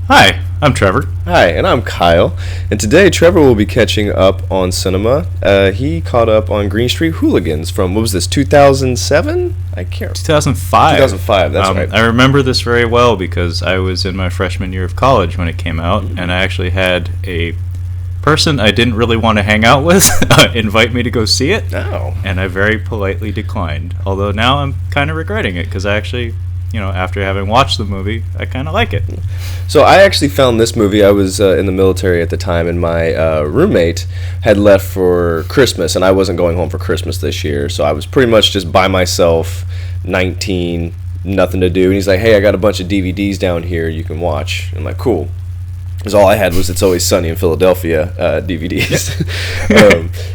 Hi, I'm Trevor. Hi, and I'm Kyle. And today Trevor will be catching up on cinema. He caught up on Street Hooligans from, what was this, 2007? I can't 2005. 2005, that's right. I remember this very well because I was in my freshman year of college when it came out, and I actually had a person I didn't really want to hang out with invite me to go see it. Oh. And I very politely declined. Although now I'm kind of regretting it because I actually, after having watched the movie, I kind of like it. So I actually found this movie. I was in the military at the time, and my roommate had left for Christmas, and I wasn't going home for Christmas this year, so I was pretty much just by myself, 19, nothing to do. And he's like, hey, I got a bunch of DVDs down here you can watch. I'm like, cool. Because all I had was It's Always Sunny in Philadelphia DVDs.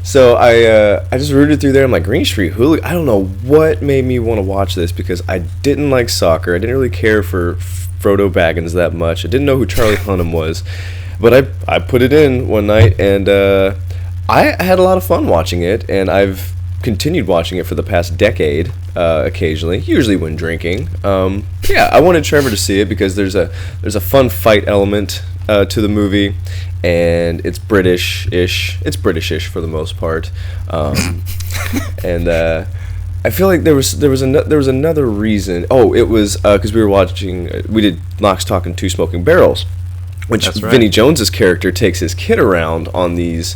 So I just rooted through there. I'm like, Street Hooligans? I don't know what made me want to watch this because I didn't like soccer. I didn't really care for Frodo Baggins that much. I didn't know who Charlie Hunnam was. But I put it in one night, and I had a lot of fun watching it, and I've continued watching it for the past decade, occasionally, usually when drinking. Yeah, I wanted Trevor to see it because there's a fun fight element to the movie, and it's British-ish. It's British-ish for the most part, and I feel like there was another reason. Oh, it was because we did Lock, Stock, and Two Smoking Barrels, which That's right. Vinnie Jones's character takes his kid around on these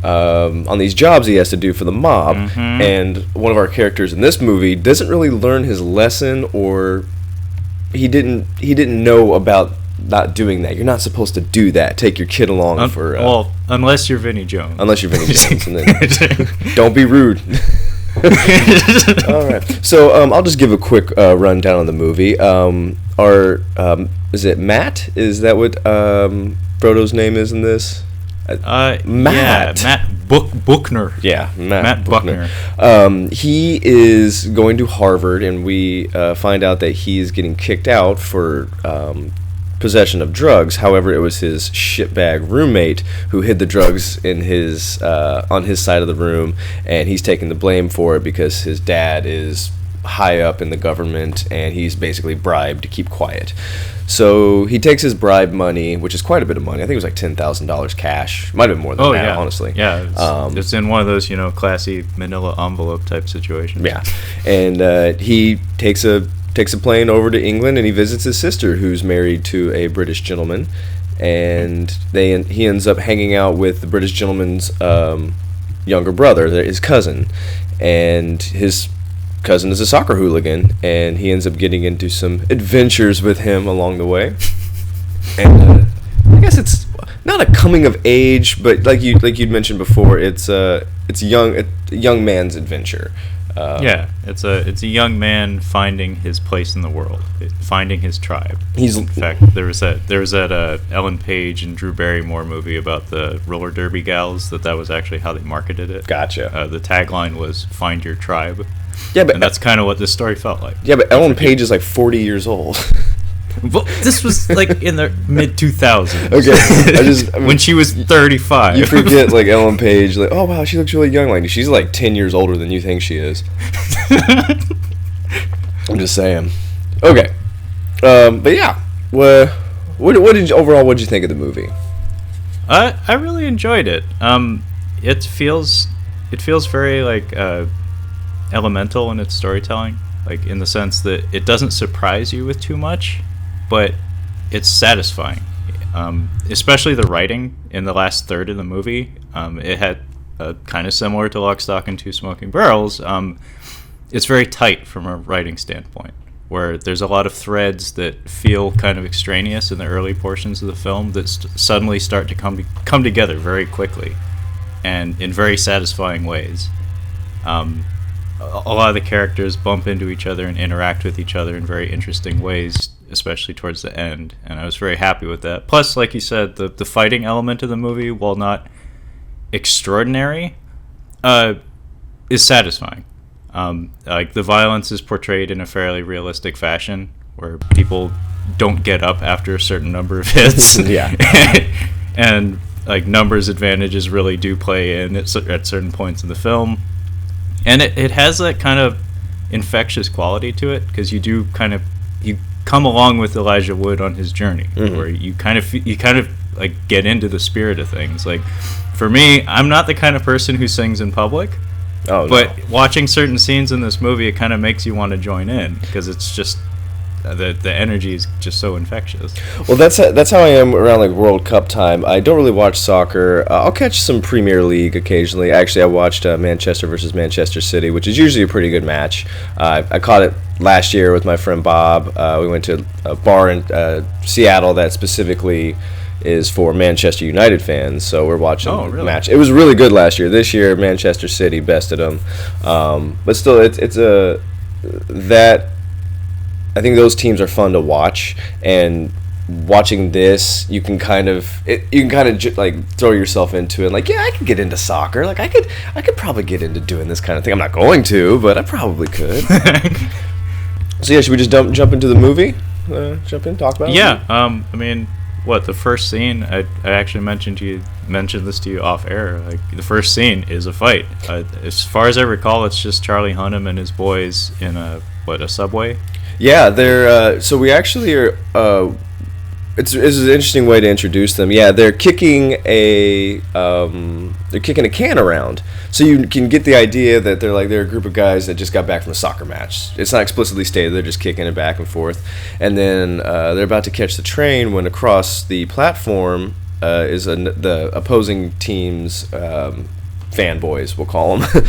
jobs he has to do for the mob, and one of our characters in this movie doesn't really learn his lesson, or he didn't know about not doing that. You're not supposed to do that. Take your kid along for well, unless you're Vinnie Jones. Unless you're Vinnie Jones, and then don't be rude. All right. So I'll just give a quick rundown on the movie. Is it Matt? Is that what Frodo's name is in this? Matt. Yeah, Matt Buckner. Yeah, Matt Buckner. He is going to Harvard, and we find out that he's getting kicked out for possession of drugs. However, it was his shitbag roommate who hid the drugs in his on his side of the room, and he's taking the blame for it because his dad is high up in the government, and he's basically bribed to keep quiet. So he takes his bribe money, which is quite a bit of money. I think it was like $10,000 cash. Might have been more than that, honestly. Yeah, it's in one of those, classy manila envelope type situations. Yeah, and he takes a plane over to England, and he visits his sister, who's married to a British gentleman, and he ends up hanging out with the British gentleman's younger brother, his cousin, and his cousin is a soccer hooligan, and he ends up getting into some adventures with him along the way. And I guess it's not a coming of age, but like you'd mentioned before, it's a young man's adventure. It's a young man finding his place in the world, finding his tribe. In fact, there was that Ellen Page and Drew Barrymore movie about the roller derby gals. That was actually how they marketed it. Gotcha. The tagline was "Find your tribe." Yeah, but and that's kind of what this story felt like. Yeah, but Ellen Page is like 40 years old. Well, this was like in the mid 2000s. Okay, when she was 35. You forget like Ellen Page, like, oh wow, she looks really young. Like she's like 10 years older than you think she is. I'm just saying. Okay, but yeah, what did you think of the movie? I really enjoyed it. It feels very like elemental in its storytelling, like in the sense that it doesn't surprise you with too much, but it's satisfying. Especially the writing in the last third of the movie. It had kind of similar to Lock, Stock, and Two Smoking Barrels. It's very tight from a writing standpoint, where there's a lot of threads that feel kind of extraneous in the early portions of the film that suddenly start to come together very quickly and in very satisfying ways. A lot of the characters bump into each other and interact with each other in very interesting ways, especially towards the end, and I was very happy with that. Plus, like you said, the fighting element of the movie, while not extraordinary, is satisfying. Like the violence is portrayed in a fairly realistic fashion, where people don't get up after a certain number of hits. Yeah. And like numbers advantages really do play in at certain points in the film. And it has that kind of infectious quality to it, because you come along with Elijah Wood on his journey, where you kind of like get into the spirit of things. Like for me, I'm not the kind of person who sings in public. Oh, but no. watching certain scenes in this movie, it kind of makes you want to join in because it's just the energy is just so infectious. Well, that's how I am around like World Cup time. I don't really watch soccer. I'll catch some Premier League occasionally. Actually, I watched Manchester versus Manchester City, which is usually a pretty good match. I caught it last year with my friend Bob. We went to a bar in Seattle that specifically is for Manchester United fans, so we're watching the match. It was really good last year. This year, Manchester City bested them, but still, it's that. I think those teams are fun to watch, and watching this, you can kind of like throw yourself into it. Like, yeah, I could get into soccer. Like, I could probably get into doing this kind of thing. I'm not going to, but I probably could. So yeah, should we just jump into the movie? Talk about it? Yeah. I mean, the first scene? I actually mentioned this to you off air. Like, the first scene is a fight. As far as I recall, it's just Charlie Hunnam and his boys in a subway. Yeah, they're so we actually are. It's an interesting way to introduce them. Yeah, they're kicking a can around, so you can get the idea that they're a group of guys that just got back from a soccer match. It's not explicitly stated; they're just kicking it back and forth, and then they're about to catch the train when across the platform is the opposing team's fanboys, we'll call them,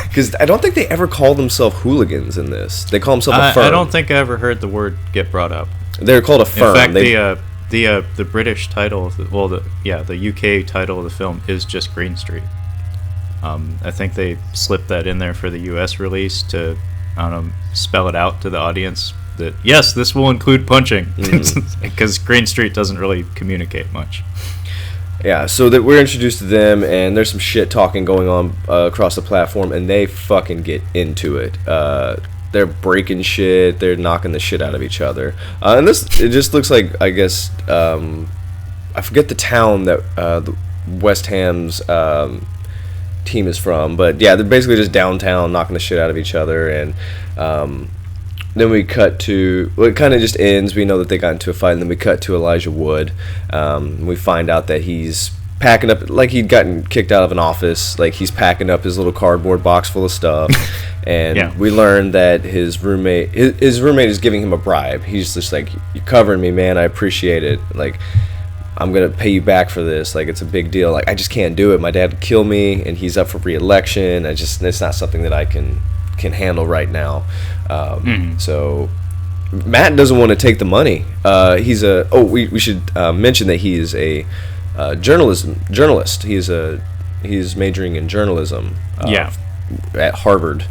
because I don't think they ever call themselves hooligans in this. They call themselves a firm. I don't think I ever heard the word get brought up. They're called a firm. In fact, the British title, of the UK title of the film is just Green Street. I think they slipped that in there for the US release to, I don't know, spell it out to the audience that yes, this will include punching, because Green Street doesn't really communicate much. Yeah, so that we're introduced to them, and there's some shit talking going on across the platform, and they fucking get into it. They're breaking shit, they're knocking the shit out of each other. And it just looks like, I guess, I forget the town that the West Ham's team is from, but yeah, they're basically just downtown knocking the shit out of each other, and then we cut to, it kind of just ends. We know that they got into a fight, and then we cut to Elijah Wood. We find out that he's packing up, like he'd gotten kicked out of an office, like he's packing up his little cardboard box full of stuff. And we learn that his roommate is giving him a bribe. He's just like, "You're covering me, man. I appreciate it. Like, I'm going to pay you back for this. Like, it's a big deal. Like, I just can't do it. My dad would kill me, and he's up for re-election. It's not something that I can handle right now." So Matt doesn't want to take the money. We should mention that he is a journalist. He's majoring in journalism at Harvard.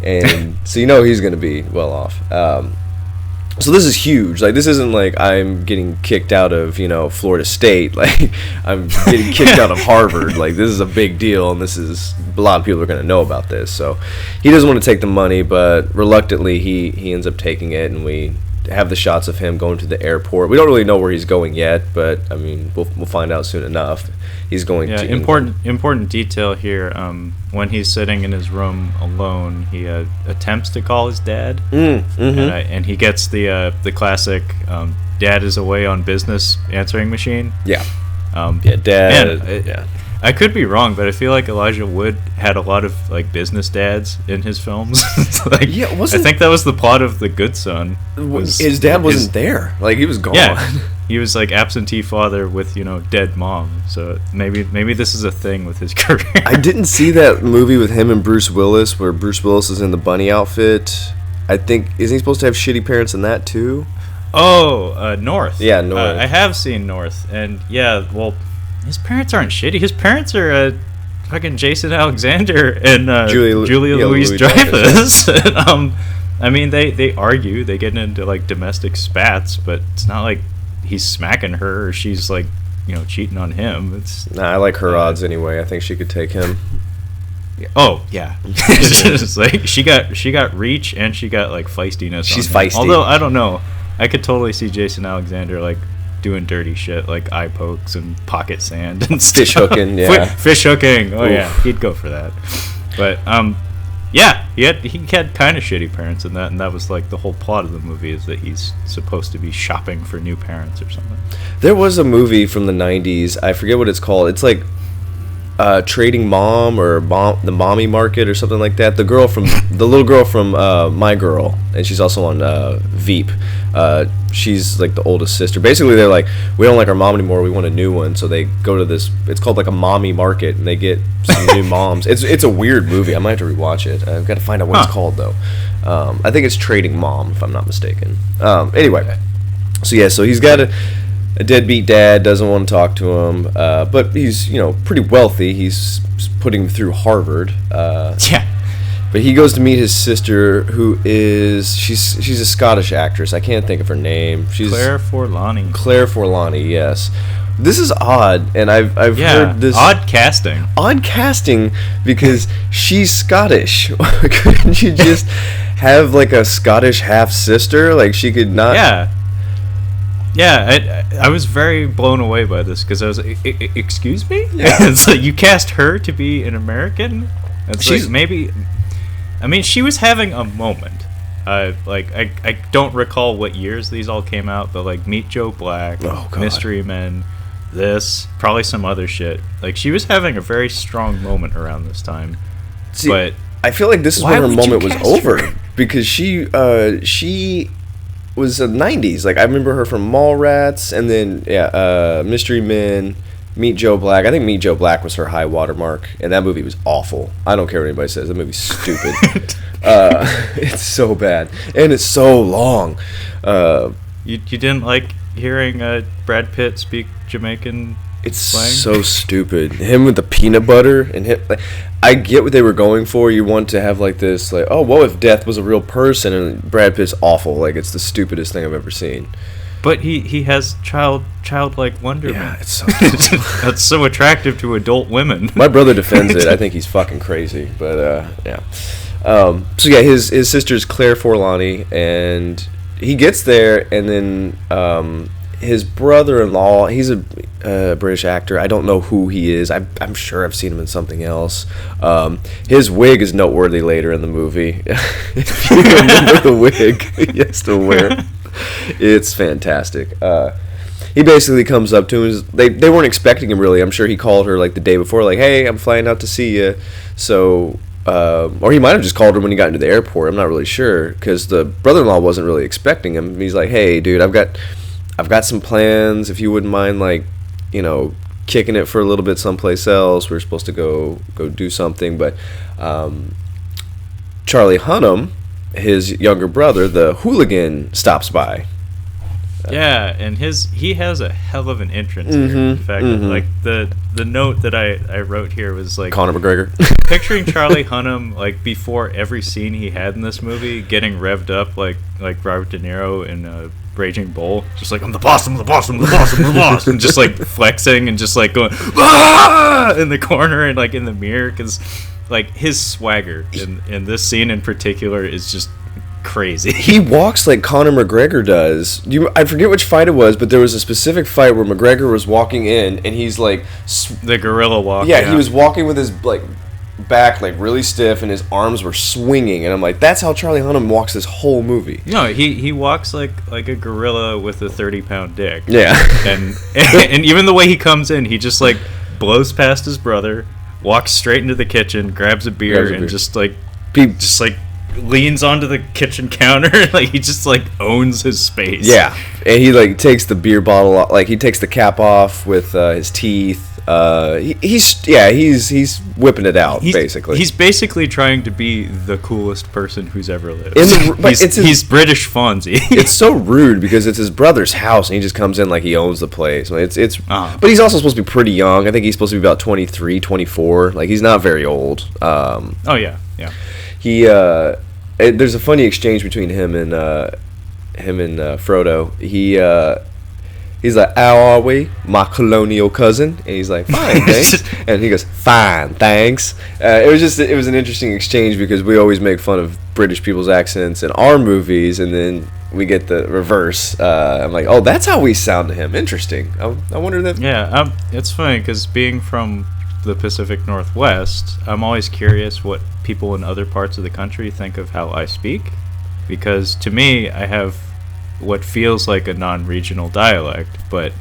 And so he's going to be well off. So this is huge. Like, this isn't like I'm getting kicked out of, Florida State. Like, I'm getting kicked out of Harvard. Like, this is a big deal, and a lot of people are going to know about this. So he doesn't want to take the money, but reluctantly he ends up taking it, and we have the shots of him going to the airport. We don't really know where he's going yet, but I mean, we'll find out soon enough. He's going to important detail here. When he's sitting in his room alone, he attempts to call his dad, and he gets the classic "Dad is away on business" answering machine. Yeah. Dad. Man, I could be wrong, but I feel like Elijah Wood had a lot of like business dads in his films. I think that was the plot of The Good Son. His dad wasn't there. Like, he was gone. Yeah, he was like absentee father with dead mom. So maybe this is a thing with his career. I didn't see that movie with him and Bruce Willis, where Bruce Willis is in the bunny outfit. I think, isn't he supposed to have shitty parents in that too? Oh, North. Yeah, North. I have seen North, and his parents aren't shitty. His parents are fucking Jason Alexander and Julia Louis-Dreyfus. I mean, they argue, they get into like domestic spats, but it's not like he's smacking her or she's like cheating on him. I like her odds anyway. I think she could take him. Oh yeah, it's like she got reach and she got like feistiness. She's feisty. Although I don't know, I could totally see Jason Alexander like doing dirty shit like eye pokes and pocket sand and fish hooking. Yeah, fish hooking. Oh, oof. Yeah, he'd go for that. But Yeah, he had kind of shitty parents in that, and that was like the whole plot of the movie is that he's supposed to be shopping for new parents or something. There was a movie from the 90s. I forget what it's called. It's like Trading Mom or the Mommy Market or something like that. The little girl from My Girl, and she's also on Veep. She's like the oldest sister. Basically, they're like, we don't like our mom anymore. We want a new one. So they go to this. It's called like a mommy market, and they get some new moms. It's a weird movie. I might have to rewatch it. I've got to find out what it's called though. I think it's Trading Mom, if I'm not mistaken. Anyway, so he's got a deadbeat dad, doesn't want to talk to him, but he's pretty wealthy. He's putting him through Harvard. Yeah. But he goes to meet his sister, who is she's a Scottish actress. I can't think of her name. She's Claire Forlani. Claire Forlani, yes. This is odd, and I've heard this odd casting. Odd casting because she's Scottish. Couldn't you just have like a Scottish half sister? Like she could not. Yeah, I was very blown away by this because I was like, excuse me? Yeah. It's like you cast her to be an American? It's like maybe... I mean, she was having a moment. I don't recall what years these all came out, but like Meet Joe Black, Mystery Men, this, probably some other shit. Like she was having a very strong moment around this time. See, but I feel like this is when her moment was over because she was in the 90s. Like I remember her from Mallrats, and then Mystery Men, Meet Joe Black. I think Meet Joe Black was her high watermark, and that movie was awful. I don't care what anybody says. That movie's stupid. It's so bad, and it's so long. You didn't like hearing Brad Pitt speak Jamaican? It's slang? So stupid. Him with the peanut butter and him. Like, I get what they were going for. You want to have like this, like, oh, what if death was a real person? And Brad Pitt's awful. Like it's the stupidest thing I've ever seen. But he has childlike wonderment. Yeah, it's so that's so attractive to adult women. My brother defends it. I think he's fucking crazy. But yeah. His sister's Claire Forlani, and he gets there, and then his brother-in-law, he's a British actor. I don't know who he is. I'm sure I've seen him in something else. His wig is noteworthy later in the movie. If you remember the wig he has to wear, it's fantastic. He basically comes up to him. They weren't expecting him really. I'm sure he called her like the day before, like, "Hey, I'm flying out to see you." So, or he might have just called her when he got into the airport. I'm not really sure because the brother-in-law wasn't really expecting him. He's like, "Hey, dude, I've got some plans. If you wouldn't mind, like, kicking it for a little bit someplace else. We're supposed to go do something." But Charlie Hunnam, his younger brother, the hooligan, stops by. Yeah, and he has a hell of an entrance here. In fact, like the note that I wrote here was like Conor McGregor. Picturing Charlie Hunnam like before every scene he had in this movie, getting revved up like Robert De Niro in Raging Bull, just like I'm the boss, I'm the boss, I'm the boss, I'm the boss, and just like flexing and just like going in the corner and like in the mirror, because like his swagger in this scene in particular is just crazy. He walks like Conor McGregor does. I forget which fight it was, but there was a specific fight where McGregor was walking in and he's like the gorilla walk. Yeah, he was walking with his like back like really stiff and his arms were swinging, and I'm like, that's how Charlie Hunnam walks this whole movie. No, he walks like a gorilla with a 30-pound dick. Yeah. and even the way he comes in, he just like blows past his brother, walks straight into the kitchen, grabs a beer, and just like leans onto the kitchen counter. Like he just like owns his space. Yeah, and he like takes the beer bottle off, like he takes the cap off with his teeth. He's whipping it out. Basically, he's basically trying to be the coolest person who's ever lived. He's British Fonzie. It's so rude because it's his brother's house and he just comes in like he owns the place. But he's also supposed to be pretty young. I think he's supposed to be about 23, 24. Like he's not very old. Oh yeah. He there's a funny exchange between him and Frodo. He's like, "How are we, my colonial cousin?" And he's like, "Fine, thanks." And he goes, "Fine, thanks." It was an interesting exchange because we always make fun of British people's accents in our movies, and then we get the reverse. I'm like, "Oh, that's how we sound to him. Interesting." I wonder that. Yeah, it's funny because being from the Pacific Northwest, I'm always curious what people in other parts of the country think of how I speak, because to me, I have what feels like a non-regional dialect, but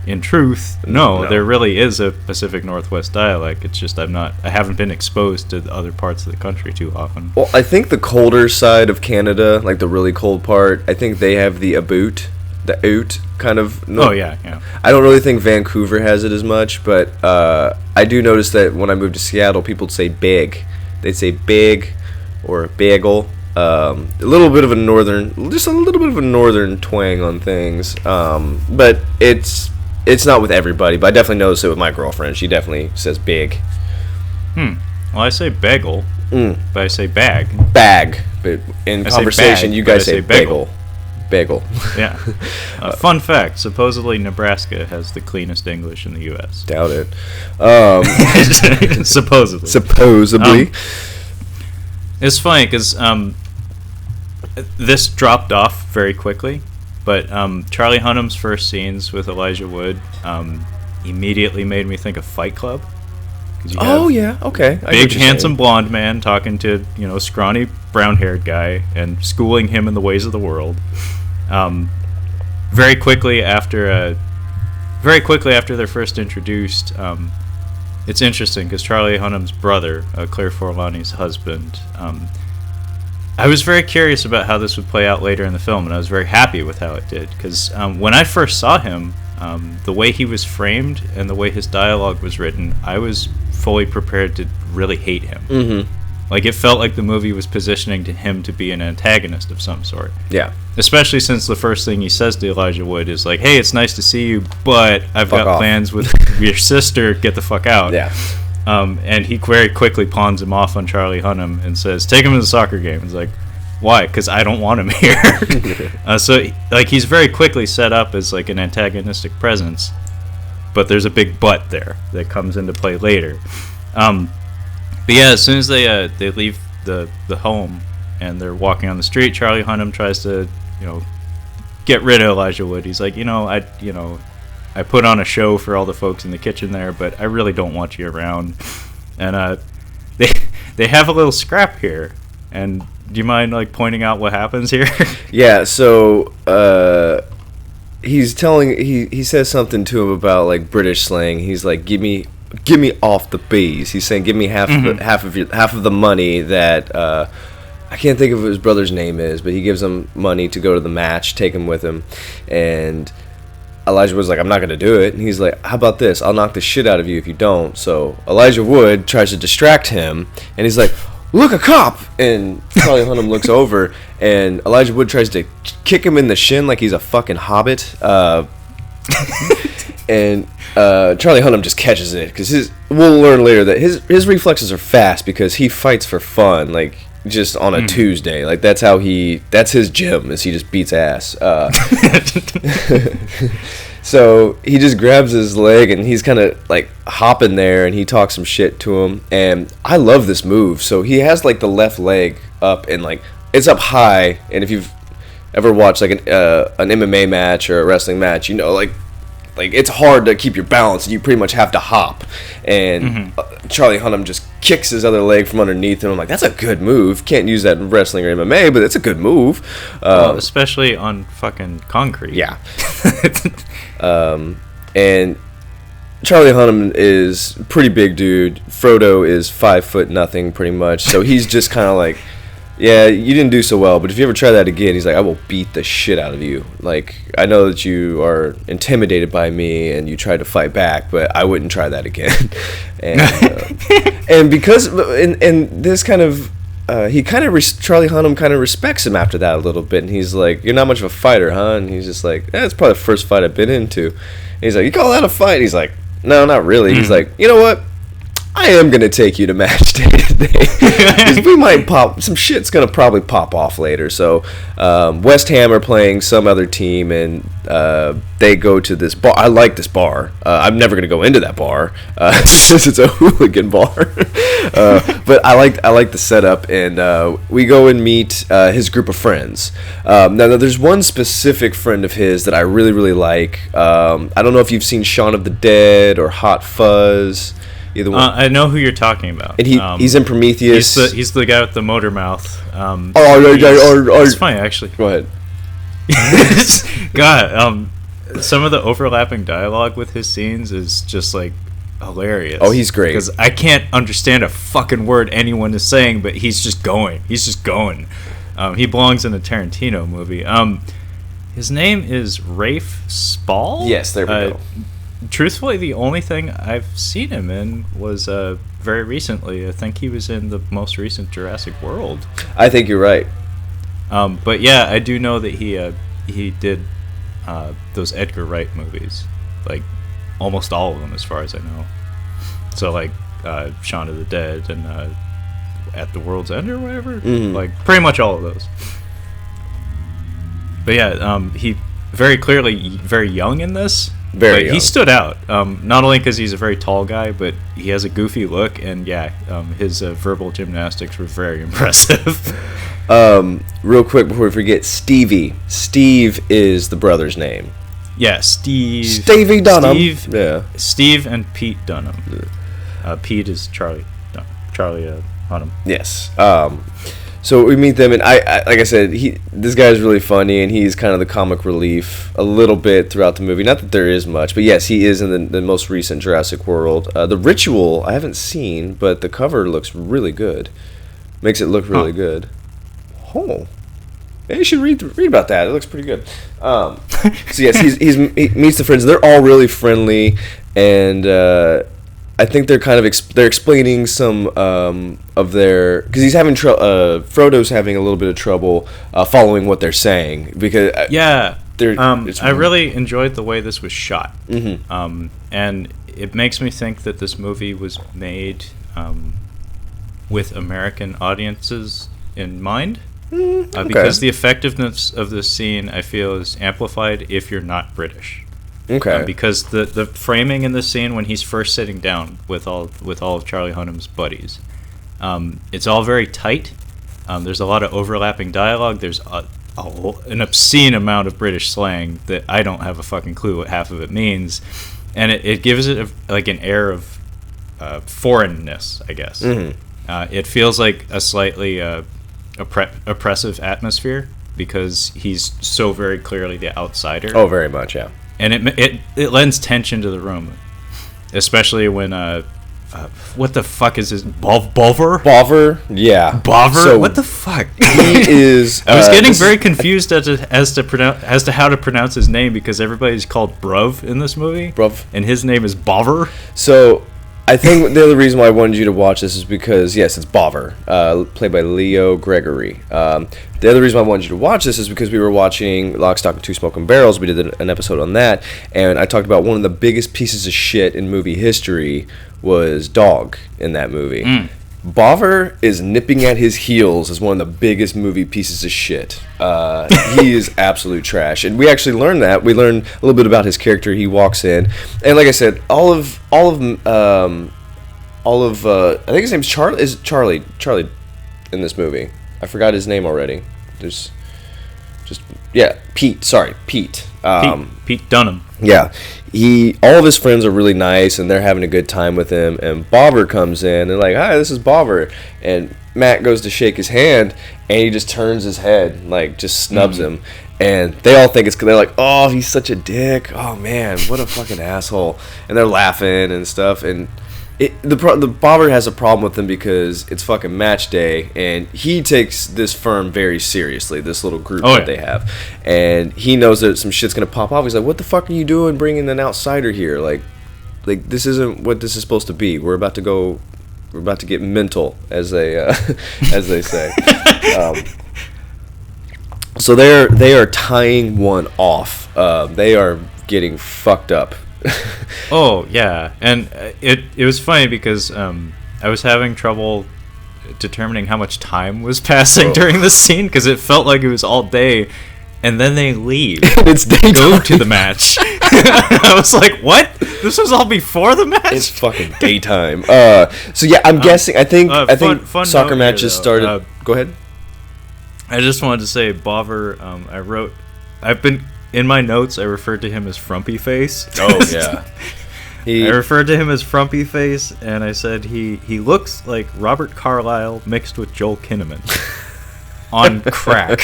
in truth, no, there really is a Pacific Northwest dialect. It's just I haven't been exposed to the other parts of the country too often. Well, I think the colder side of Canada, like the really cold part, I think they have the aboot, the oot kind of. Oh yeah. I don't really think Vancouver has it as much, but I do notice that when I moved to Seattle, people would say big. They'd say big or bagel. A little bit of a northern twang on things, but it's not with everybody. But I definitely notice it with my girlfriend. She definitely says big. Well, I say bagel, but I say bag. Bag, but in conversation, you guys say bagel. Bagel. Yeah. Fun fact: supposedly Nebraska has the cleanest English in the U.S. Doubt it. Supposedly. It's funny because this dropped off very quickly, but Charlie Hunnam's first scenes with Elijah Wood immediately made me think of Fight Club. Okay. Big, handsome blonde man talking to scrawny, brown-haired guy and schooling him in the ways of the world. Very quickly after they're first introduced, it's interesting because Charlie Hunnam's brother, Claire Forlani's husband, I was very curious about how this would play out later in the film, and I was very happy with how it did, because when I first saw him, the way he was framed and the way his dialogue was written, I was fully prepared to really hate him. Mm-hmm. Like, it felt like the movie was positioning to him to be an antagonist of some sort. Yeah. Especially since the first thing he says to Elijah Wood is like, hey, it's nice to see you, but I've got plans with your sister, get the fuck out. Yeah. And he very quickly pawns him off on Charlie Hunnam and says, take him to the soccer game. It's like, why? Because I don't want him here. So, like, he's very quickly set up as, like, an antagonistic presence, but there's a big but there that comes into play later. But yeah, as soon as they leave the home and they're walking on the street, Charlie Hunnam tries to, get rid of Elijah Wood. He's like, I put on a show for all the folks in the kitchen there, but I really don't want you around. And they have a little scrap here. And do you mind pointing out what happens here? Yeah. So he says something to him about British slang. He's like, give me off the bees. He's saying, give me half of the money that I can't think of what his brother's name is, but he gives him money to go to the match, take him with him, and Elijah Wood's like, I'm not going to do it. And he's like, how about this? I'll knock the shit out of you if you don't. So Elijah Wood tries to distract him, and he's like, look, a cop! And Charlie Hunnam looks over, and Elijah Wood tries to kick him in the shin like he's a fucking hobbit. And Charlie Hunnam just catches it, because we'll learn later that his reflexes are fast because he fights for fun, just on a Tuesday. That's his gym, is he just beats ass. So he just grabs his leg and he's kind of hopping there, and he talks some shit to him, and I love this move. So he has the left leg up, and it's up high, and if you've ever watched an MMA match or a wrestling match, it's hard to keep your balance, and you pretty much have to hop. And Charlie Hunnam just kicks his other leg from underneath him. I'm like, that's a good move. Can't use that in wrestling or MMA, but it's a good move. Especially on fucking concrete. Yeah. And Charlie Hunnam is a pretty big dude. Frodo is 5'0" pretty much. So he's just kind of yeah, you didn't do so well, but if you ever try that again, he's like, I will beat the shit out of you. I know that you are intimidated by me and you tried to fight back, but I wouldn't try that again. And because, and this kind of, Charlie Hunnam kind of respects him after that a little bit, and he's like, you're not much of a fighter, huh? And he's just like, it's probably the first fight I've been into. And he's like, you call that a fight? He's like, no, not really. He's like, you know what? I am going to take you to match day today. Because we might some shit's going to probably pop off later. So, West Ham are playing some other team, and they go to this bar. I like this bar. I'm never going to go into that bar, since it's a hooligan bar. But I like the setup, and we go and meet his group of friends. Now, there's one specific friend of his that I really, really like. I don't know if you've seen Shaun of the Dead or Hot Fuzz. Either one. I know who you're talking about. And he's in Prometheus. He's the guy with the motor mouth. It's funny, actually. Go ahead. God, some of the overlapping dialogue with his scenes is just like hilarious. Oh, he's great. Because I can't understand a fucking word anyone is saying, but he's just going. He belongs in a Tarantino movie. His name is Rafe Spall? Yes, there we go. Truthfully, the only thing I've seen him in was very recently. I think he was in the most recent Jurassic World. I think you're right. But yeah, I do know that he did those Edgar Wright movies, like almost all of them, as far as I know. So like Shaun of the Dead and At the World's End or whatever, like pretty much all of those. But yeah, he very clearly very young in this. Very young. He stood out, not only because he's a very tall guy, but he has a goofy look, and his verbal gymnastics were very impressive. Real quick before we forget, Stevie. Steve is the brother's name. Yeah, Stevie Dunham. Steve and Pete Dunham. Pete is Charlie Hunnam. Yes. So we meet them, and I like I said, this guy is really funny, and he's kind of the comic relief a little bit throughout the movie. Not that there is much, but yes, he is in the most recent Jurassic World. The Ritual I haven't seen, but the cover looks really good. Makes it look really good. Oh, maybe you should read about that. It looks pretty good. So yes, he meets the friends. They're all really friendly, and I think they're kind of they're explaining some of their, because he's having Frodo's having a little bit of trouble following what they're saying, because I really enjoyed the way this was shot, and it makes me think that this movie was made with American audiences in mind. Okay. Because the effectiveness of this scene, I feel, is amplified if you're not British. Okay. Because the framing in this scene when he's first sitting down with all of Charlie Hunnam's buddies, it's all very tight. There's a lot of overlapping dialogue. There's an obscene amount of British slang that I don't have a fucking clue what half of it means, and it gives it an air of foreignness, I guess. It feels like a slightly oppressive atmosphere because he's so very clearly the outsider. Oh, very much, yeah. And it lends tension to the room, especially when what the fuck is his Bover? Yeah. Bover? So what the fuck? He is. I was getting very confused as to how to pronounce his name because everybody's called Bruv in this movie. Bruv. And his name is Bover. So I think the other reason why I wanted you to watch this is because, yes, it's Bover, played by Leo Gregory. The other reason why I wanted you to watch this is because we were watching Lock, Stock, and Two Smoking Barrels. We did an episode on that, and I talked about one of the biggest pieces of shit in movie history was Dog in that movie. Bover is nipping at his heels as one of the biggest movie pieces of shit. He is absolute trash, and we actually learned that. We learned a little bit about his character. He walks in, and like I said, all of I think his name's Charlie. Is Charlie in this movie? I forgot his name already. There's Pete. Sorry, Pete. Pete Dunham. Yeah, all of his friends are really nice, and they're having a good time with him. And Bobber comes in, and like, hi, this is Bobber. And Matt goes to shake his hand, and he just turns his head, like, just snubs him. And they all think they're like, oh, he's such a dick. Oh man, what a fucking asshole. And they're laughing and stuff. And the Bobber has a problem with him because it's fucking match day, and he takes this firm very seriously, this little group they have, and he knows that some shit's gonna pop off. He's like, what the fuck are you doing bringing an outsider here? Like this isn't what this is supposed to be. We're about to get mental, as they as they say. So they are tying one off. They are getting fucked up. Oh yeah, and it was funny because I was having trouble determining how much time was passing during the scene because it felt like it was all day, and then they leave. It's daytime. Go to the match. I was like, what? This was all before the match? It's fucking daytime. So yeah, I'm guessing. I think fun soccer matches started. Go ahead. I just wanted to say, Bover. I've been in my notes. I referred to him as Frumpy Face. Oh yeah. I referred to him as Frumpy Face, and I said he looks like Robert Carlyle mixed with Joel Kinnaman on crack.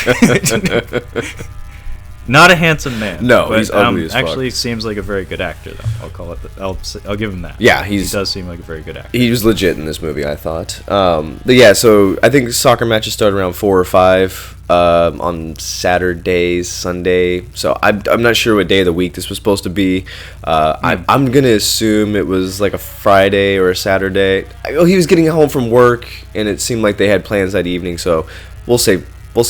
Not a handsome man. No, but, he's ugly as fuck. Actually, seems like a very good actor, though. I'll call it. I'll give him that. Yeah, he does seem like a very good actor. He was legit in this movie, I thought. But yeah, so I think soccer matches start around 4 or 5 on Saturdays, Sunday. So I'm not sure what day of the week this was supposed to be. I'm gonna assume it was like a Friday or a Saturday. He was getting home from work, and it seemed like they had plans that evening. So we'll say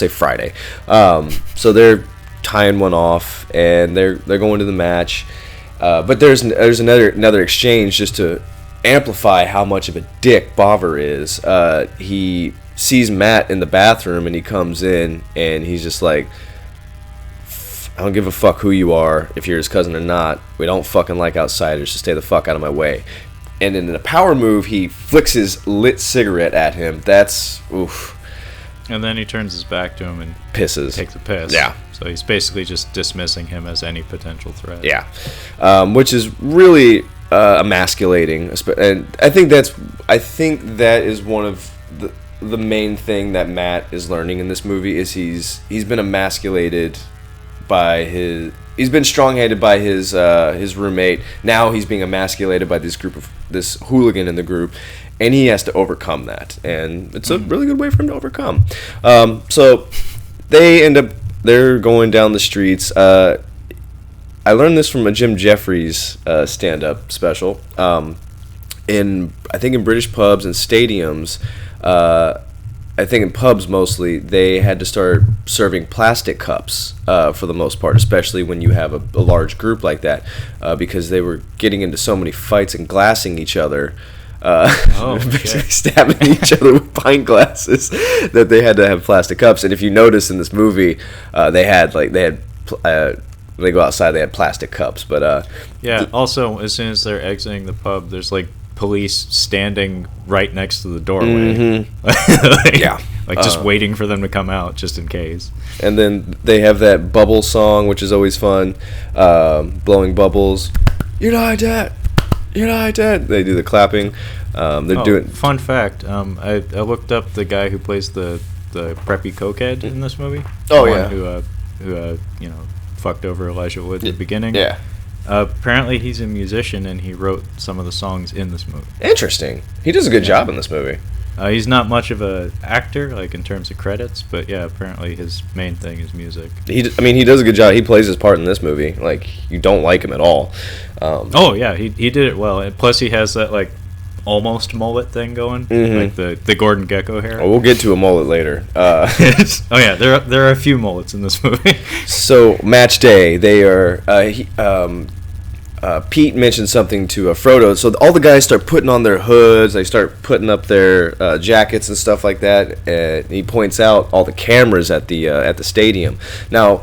Friday. So they're tying one off, and they're going to the match, but there's another exchange just to amplify how much of a dick Bobber is. He sees Matt in the bathroom, and he comes in, and he's just like, I don't give a fuck who you are, if you're his cousin or not. We don't fucking like outsiders, so stay the fuck out of my way. And in a power move, he flicks his lit cigarette at him. That's oof. And then he turns his back to him and pisses. Takes a piss. Yeah. So he's basically just dismissing him as any potential threat. Yeah. Which is really emasculating. And I think that is one of the main thing that Matt is learning in this movie is he's been emasculated by he's been strong-headed by his roommate. Now he's being emasculated by this hooligan in the group. And he has to overcome that, and it's a really good way for him to overcome. So they're going down the streets. I learned this from a Jim Jeffries stand-up special. I think in British pubs and stadiums, I think in pubs mostly, they had to start serving plastic cups for the most part, especially when you have a large group like that, because they were getting into so many fights and glassing each other. Basically stabbing each other with pint glasses that they had to have plastic cups. And if you notice in this movie, when they go outside, they had plastic cups. But also as soon as they're exiting the pub, there's like police standing right next to the doorway. Mm-hmm. Just waiting for them to come out just in case. And then they have that bubble song, which is always fun, blowing bubbles. You're not dead. You're not dead. They do the clapping. They're doing. Fun fact. I looked up the guy who plays the preppy cokehead in this movie. Oh yeah. Who fucked over Elijah Wood at the beginning. Yeah. Apparently he's a musician and he wrote some of the songs in this movie. Interesting. He does a good job in this movie. He's not much of a actor, like in terms of credits, but yeah, apparently his main thing is music. He does a good job. He plays his part in this movie. Like, you don't like him at all. He did it well. And plus, he has that like almost mullet thing going, like the Gordon Gekko hair. Oh, we'll get to a mullet later. There are a few mullets in this movie. So match day, they are. Pete mentioned something to Frodo, so all the guys start putting on their hoods, they start putting up their jackets and stuff like that, and he points out all the cameras at the stadium. Now,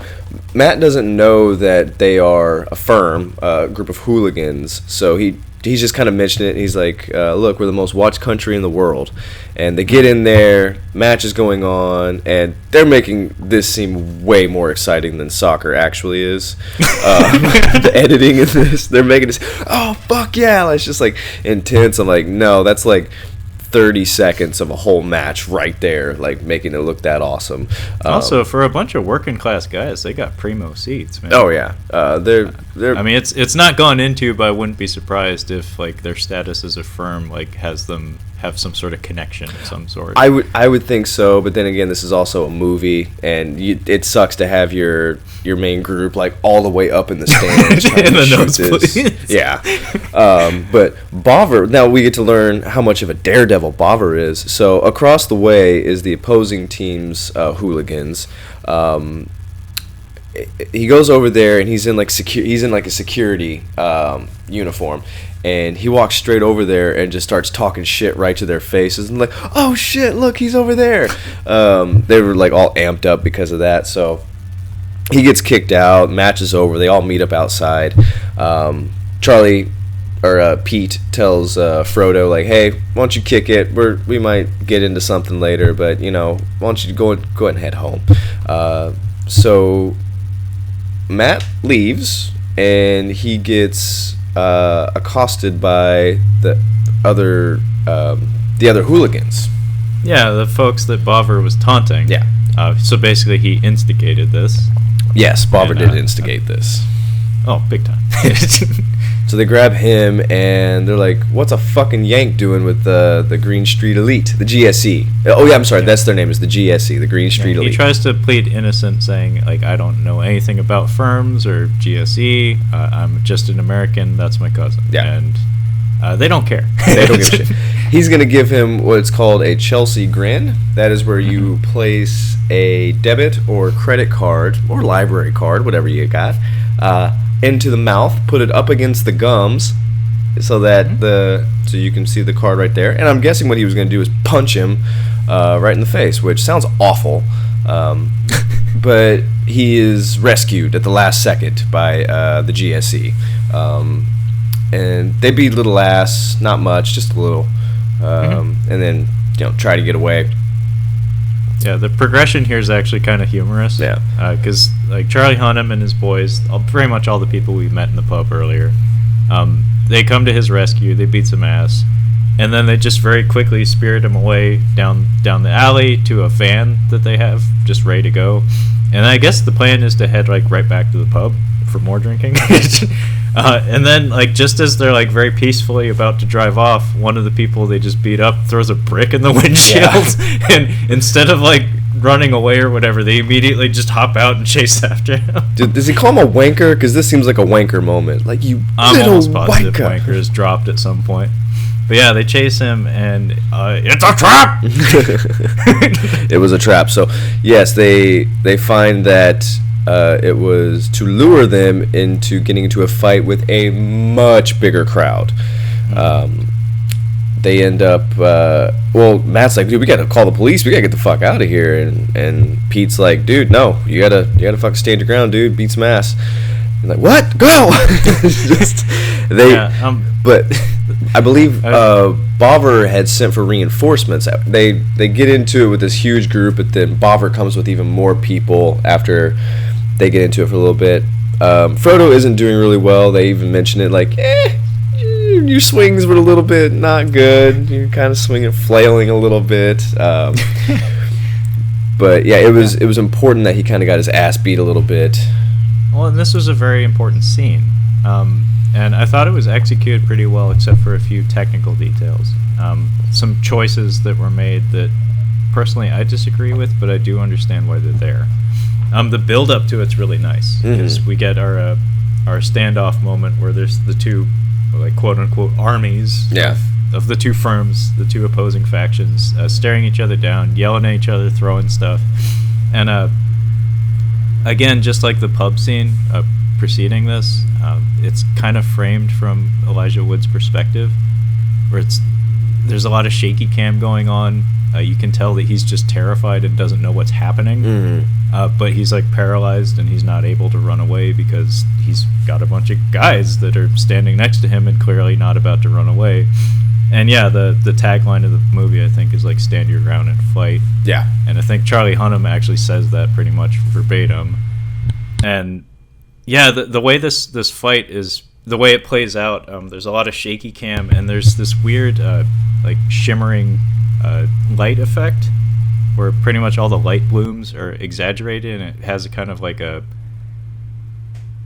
Matt doesn't know that they are a firm, a group of hooligans, so he's just kind of mentioned it. He's like, look, we're the most watched country in the world. And they get in there, match is going on, and they're making this seem way more exciting than soccer actually is. The editing in this, they're making this, oh, fuck yeah. It's just like intense. I'm like, no, that's like 30 seconds of a whole match right there, like making it look that awesome. Also, for a bunch of working class guys, they got primo seats, man. Oh yeah, they're. I mean, it's not gone into, but I wouldn't be surprised if like their status as a firm like has them have some sort of connection of some sort. I would think so, but then again, this is also a movie, and it sucks to have your main group like all the way up in the stands in the nosebleeds. Yeah, but Bobber. Now we get to learn how much of a daredevil Bobber is. So across the way is the opposing team's hooligans. He goes over there and he's in like a security uniform, and he walks straight over there and just starts talking shit right to their faces and like, oh shit, look, he's over there. They were like all amped up because of that. So he gets kicked out. Match is over. They all meet up outside. Pete tells Frodo like, hey, why don't you kick it? We might get into something later, but why don't you go ahead and head home. So Matt leaves, and he gets accosted by the other hooligans. Yeah, the folks that Bovver was taunting. Yeah. So basically, he instigated this. Yes, Bovver did instigate this. Oh, big time. So they grab him and they're like, "What's a fucking Yank doing with the Green Street Elite, the GSE?" Oh yeah, I'm sorry, that's their name, is the GSE, the Green Street Elite. He tries to plead innocent, saying like, "I don't know anything about firms or GSE. I'm just an American. That's my cousin." Yeah. And they don't care. They don't give a shit. He's gonna give him what's called a Chelsea grin. That is where you place a debit or credit card or library card, whatever you got, into the mouth, put it up against the gums, so that so you can see the card right there. And I'm guessing what he was gonna do is punch him right in the face, which sounds awful. But he is rescued at the last second by the GSE. And they beat little ass, not much, just a little, and then try to get away. Yeah, the progression here is actually kind of humorous. Yeah, because like Charlie Hunnam and his boys, pretty much all the people we met in the pub earlier, they come to his rescue. They beat some ass, and then they just very quickly spirit him away down the alley to a van that they have just ready to go. And I guess the plan is to head like right back to the pub for more drinking. And then like just as they're like very peacefully about to drive off, one of the people they just beat up throws a brick in the windshield, and instead of like running away or whatever, they immediately just hop out and chase after him. Dude, does he call him a wanker? Because this seems like a wanker moment. Like, you I'm little almost positive wanker. wanker is dropped at some point. But yeah, they chase him, and it's a trap. It was a trap. So yes, they find that it was to lure them into getting into a fight with a much bigger crowd. They end up. Matt's like, "Dude, we gotta call the police. We gotta get the fuck out of here." And Pete's like, "Dude, no, you gotta fucking stand your ground, dude. Beat some ass." And like, "What? Go!" But I believe Bovver had sent for reinforcements. They get into it with this huge group, but then Bovver comes with even more people after they get into it for a little bit. Frodo isn't doing really well. They even mention it like, your swings were a little bit not good. You're kind of swinging, flailing a little bit. But yeah, it was important that he kind of got his ass beat a little bit. Well, and this was a very important scene. And I thought it was executed pretty well, except for a few technical details. Some choices that were made that, personally, I disagree with, but I do understand why they're there. The build-up to it's really nice, because we get our standoff moment where there's the two, like, quote-unquote, armies of the two firms, the two opposing factions, staring each other down, yelling at each other, throwing stuff. And, again, just like the pub scene preceding this, it's kind of framed from Elijah Wood's perspective, where there's a lot of shaky cam going on. You can tell that he's just terrified and doesn't know what's happening, but he's like paralyzed and he's not able to run away because he's got a bunch of guys that are standing next to him and clearly not about to run away. And yeah, the tagline of the movie, I think, is like "stand your ground and fight." Yeah, and I think Charlie Hunnam actually says that pretty much verbatim. And yeah, the way this fight is, the way it plays out, there's a lot of shaky cam, and there's this weird like shimmering light effect where pretty much all the light blooms are exaggerated, and it has a kind of like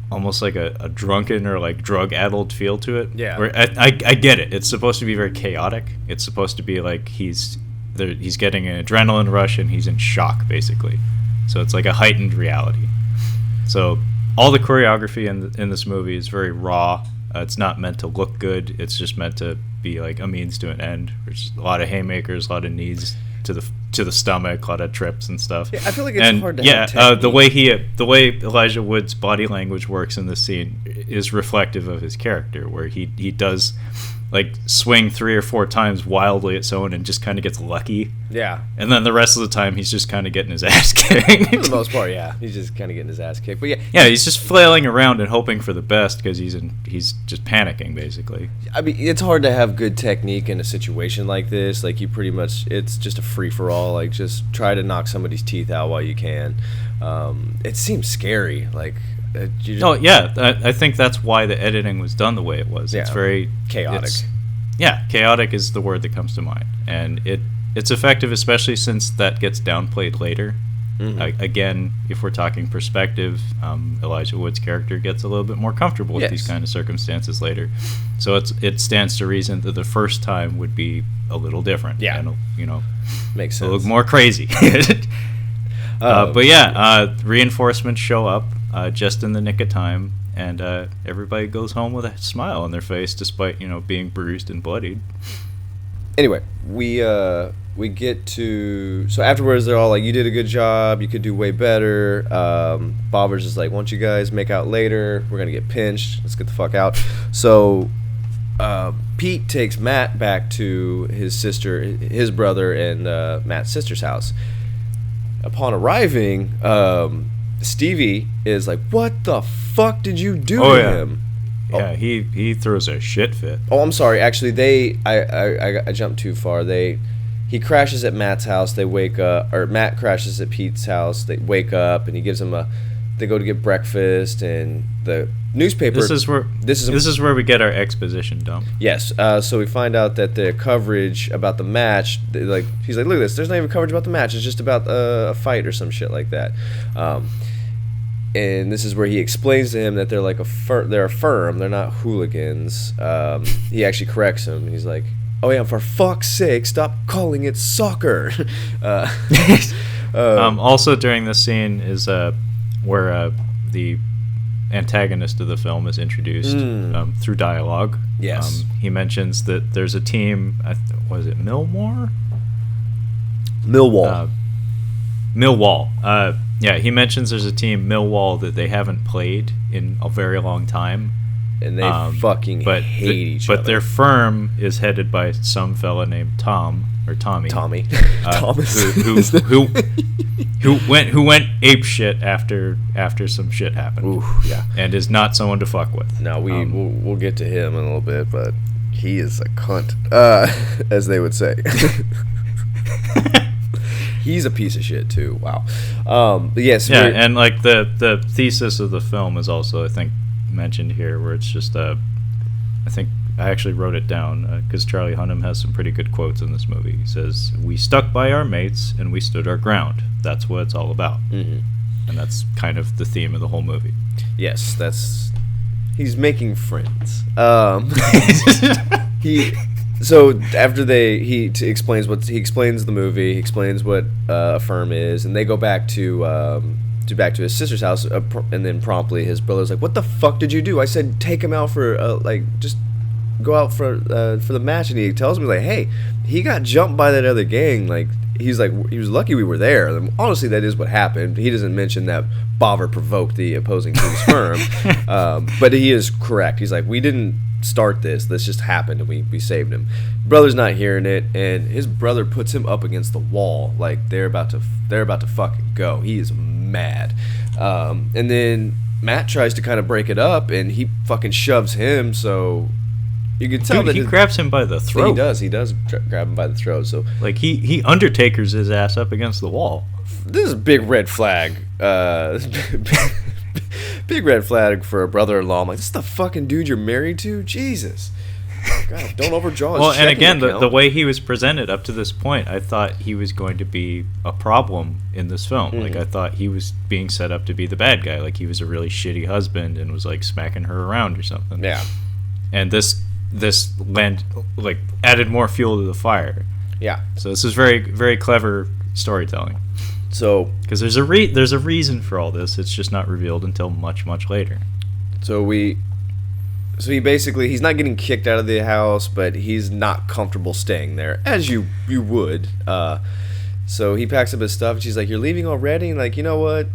almost like a drunken or like drug-addled feel to it. Yeah. Where I get it. It's supposed to be very chaotic. It's supposed to be like he's getting an adrenaline rush and he's in shock, basically. So it's like a heightened reality. So all the choreography in this movie is very raw. It's not meant to look good. It's just meant to be like a means to an end. There's a lot of haymakers, a lot of knees to the stomach, a lot of trips and stuff. Yeah, I feel like it's hard to have technique. the way Elijah Wood's body language works in this scene is reflective of his character, where he does like swing 3 or 4 times wildly at someone and just kind of gets lucky. Yeah. And then the rest of the time he's just kind of getting his ass kicked. For the most part, yeah. He's just kind of getting his ass kicked. But yeah. Yeah, he's just flailing around and hoping for the best because he's just panicking, basically. I mean, it's hard to have good technique in a situation like this. Like, you pretty much, it's just a free-for-all. Like, just try to knock somebody's teeth out while you can. It seems scary. Like, Oh yeah, I think that's why the editing was done the way it was. Yeah. It's very Chaotic. Chaotic is the word that comes to mind, and it's effective, especially since that gets downplayed later. Again, if we're talking perspective, Elijah Wood's character gets a little bit more comfortable with these kind of circumstances later, so it stands to reason that the first time would be a little different. Yeah, and, makes sense. A little more crazy. But reinforcements show up just in the nick of time, and everybody goes home with a smile on their face, despite being bruised and bloodied. Anyway, we get to, so afterwards they're all like, you did a good job, you could do way better. Bobbers is like, why don't you guys make out later, we're gonna get pinched, let's get the fuck out. So Pete takes Matt back to his brother and Matt's sister's house. Upon arriving, Stevie is like, what the fuck did you do to him? Yeah, he throws a shit fit. Oh, I'm sorry. Actually, I jumped too far. He crashes at Matt's house. They wake up, or Matt crashes at Pete's house. They wake up, and he gives them they go to get breakfast, and the newspaper. This is where we get our exposition dump. Yes. So we find out that the coverage about the match, he's like, look at this. There's not even coverage about the match. It's just about a fight or some shit like that. And this is where he explains to him that they're like they're a firm. They're not hooligans. He actually corrects him, and he's like, "Oh yeah, for fuck's sake, stop calling it soccer." Also, during this scene is where the antagonist of the film is introduced through dialogue. Yes. He mentions that there's a team. Was it Millwall? Millwall. Yeah, he mentions there's a team, Millwall, that they haven't played in a very long time. And they fucking hate each other. But their firm is headed by some fella named Tommy. Thomas. Who went ape shit after some shit happened. Ooh, yeah. And is not someone to fuck with. No, we'll get to him in a little bit, but he is a cunt, as they would say. He's a piece of shit too. Wow. But yes. Yeah, and like the thesis of the film is also, I think, mentioned here, where it's just I think I actually wrote it down because Charlie Hunnam has some pretty good quotes in this movie. He says, "We stuck by our mates and we stood our ground. That's what it's all about." Mm-hmm. And that's kind of the theme of the whole movie. Yes, he's making friends. So after he explains the movie, he explains what a firm is, and they go back to his sister's house, and then promptly his brother's like, "What the fuck did you do?" I said, "Take him out for just go out for the match," and he tells me like, "Hey, he got jumped by that other gang." Like he's like, he was lucky we were there. And honestly, that is what happened. He doesn't mention that Bobber provoked the opposing team's firm, but he is correct. He's like, we didn't start this just happened, and we saved him. Brother's not hearing it, and his brother puts him up against the wall like they're about to fucking go. He is mad, and then Matt tries to kind of break it up, and he fucking shoves him. So you can tell that he grabs him by the throat. He does grab him by the throat. So like he Undertakers his ass up against the wall. This is a big red flag. Big red flag for a brother-in-law. I'm like, this is the fucking dude you're married to? Jesus. God, don't overdraw his Well, and again, account. the way he was presented up to this point, I thought he was going to be a problem in this film. Mm-hmm. Like, I thought he was being set up to be the bad guy. Like, he was a really shitty husband and was, like, smacking her around or something. Yeah. And this added more fuel to the fire. Yeah. So this is very, very clever storytelling. So, because there's a reason for all this. It's just not revealed until much, much later. So he basically, he's not getting kicked out of the house, but he's not comfortable staying there, as you would. So he packs up his stuff, and she's like, "You're leaving already?" And like, you know what?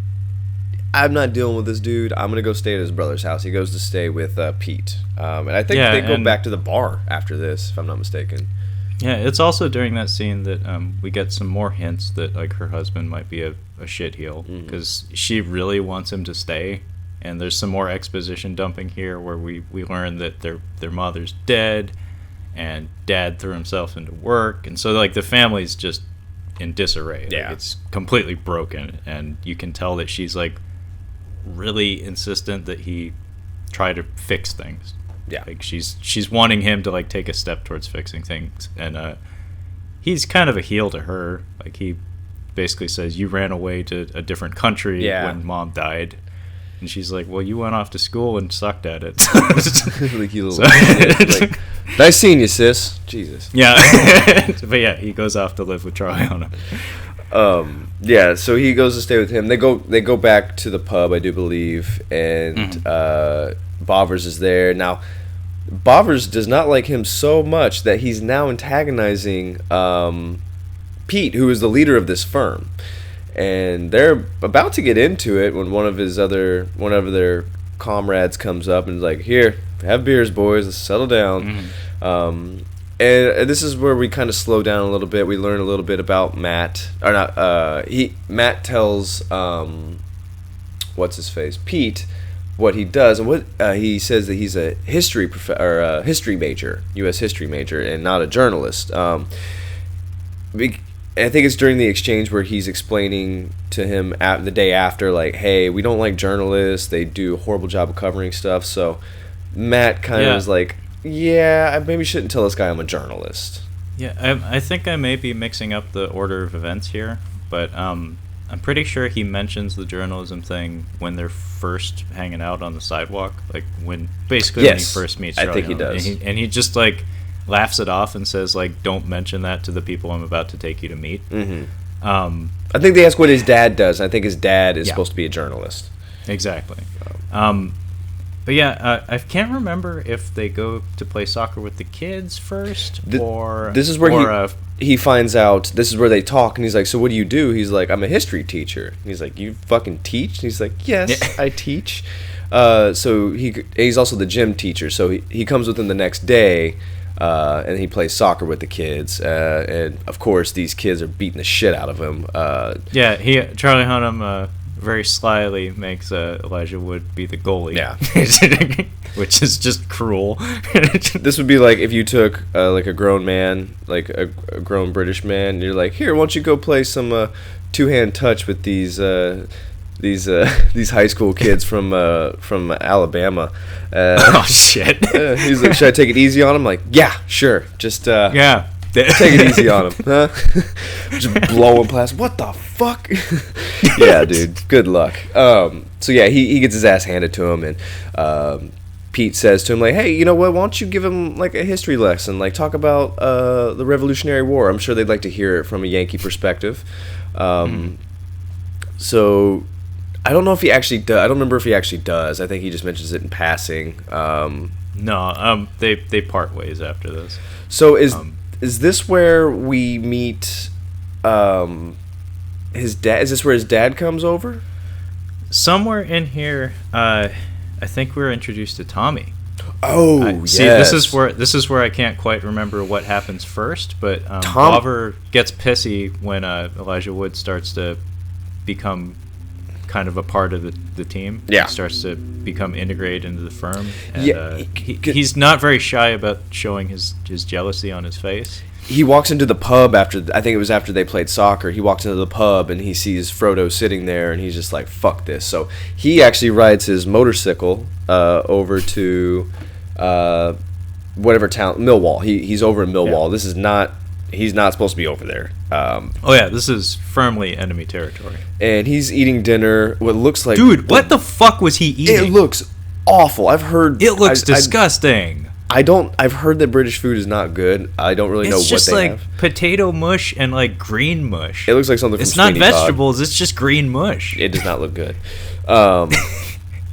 I'm not dealing with this dude. I'm gonna go stay at his brother's house. He goes to stay with Pete, and I think they go back to the bar after this, if I'm not mistaken. Yeah, it's also during that scene that we get some more hints that like her husband might be a shitheel, because she really wants him to stay, and there's some more exposition dumping here where we learn that their mother's dead, and dad threw himself into work, and so like the family's just in disarray. Yeah, like, it's completely broken, and you can tell that she's like really insistent that he try to fix things. Yeah. Like she's wanting him to like take a step towards fixing things, and he's kind of a heel to her. Like he basically says, "You ran away to a different country when Mom died," and she's like, "Well, you went off to school and sucked at it." Like you little like, nice seeing you, sis. Jesus. Yeah. But yeah, he goes off to live with Charlie Hunnam. Yeah, so he goes to stay with him. They go back to the pub, I do believe, and Bovers is there. Now, Bovers does not like him so much that he's now antagonizing Pete, who is the leader of this firm. And they're about to get into it when one of their comrades comes up and is like, "Here, have beers, boys. Let's settle down." And this is where we kind of slow down a little bit. We learn a little bit about Matt, or not. Matt tells what's his face, Pete, what he does, and what he says that he's a history history major, U.S. history major, and not a journalist. I think it's during the exchange where he's explaining to him the day after, like, "Hey, we don't like journalists. They do a horrible job of covering stuff." So Matt kind of is like, "Yeah, I maybe shouldn't tell this guy I'm a journalist." Yeah, I think I may be mixing up the order of events here, but I'm pretty sure he mentions the journalism thing when they're first hanging out on the sidewalk, like when he first meets Charlie. I think he does, and he just like laughs it off and says like, "Don't mention that to the people I'm about to take you to meet." I think they ask what his dad does. I think his dad is supposed to be a journalist. Exactly. But yeah, I can't remember if they go to play soccer with the kids first, or this is where he finds out. This is where they talk, and he's like, "So what do you do?" He's like, "I'm a history teacher." And he's like, "You fucking teach?" And he's like, "Yes, I teach." So he's also the gym teacher. So he comes with him the next day, and he plays soccer with the kids. And of course, these kids are beating the shit out of him. Charlie Hunnam very slyly makes Elijah Wood be the goalie. Yeah. Which is just cruel. This would be like if you took like a grown man, like a grown British man, and you're like, "Here, why don't you go play some two-hand touch with these high school kids from Alabama." Oh shit. He's like, "Should I take it easy on him?" Like, "Yeah, sure. Just yeah. Take it easy on him, huh?" Just blowing past. What the fuck? Yeah, dude. Good luck. So yeah, he gets his ass handed to him, and Pete says to him like, "Hey, you know what? Why don't you give him like a history lesson? Like talk about the Revolutionary War. I'm sure they'd like to hear it from a Yankee perspective." So I don't know if he actually does. I don't remember if he actually does. I think he just mentions it in passing. No, they part ways after this. So is this where we meet his dad? Is this where his dad comes over? Somewhere in here, I think we were introduced to Tommy. Oh, yes. See, this is where I can't quite remember what happens first, but Bovver gets pissy when Elijah Wood starts to become kind of a part of the team. Yeah. He starts to become integrated into the firm. And, he's not very shy about showing his jealousy on his face. He walks into the pub I think it was after they played soccer. He walks into the pub and he sees Frodo sitting there, and he's just like, "Fuck this." So he actually rides his motorcycle over to whatever town, Millwall. He's over in Millwall. Yeah. He's not supposed to be over there. This is firmly enemy territory. And he's eating dinner. What looks like, dude, what the fuck was he eating? It looks awful. I've heard it looks disgusting. I've heard that British food is not good. I don't really know what they have. It's just like potato mush and like green mush. It looks like something from It's not Sweeney vegetables, Todd. It's just green mush. It does not look good. But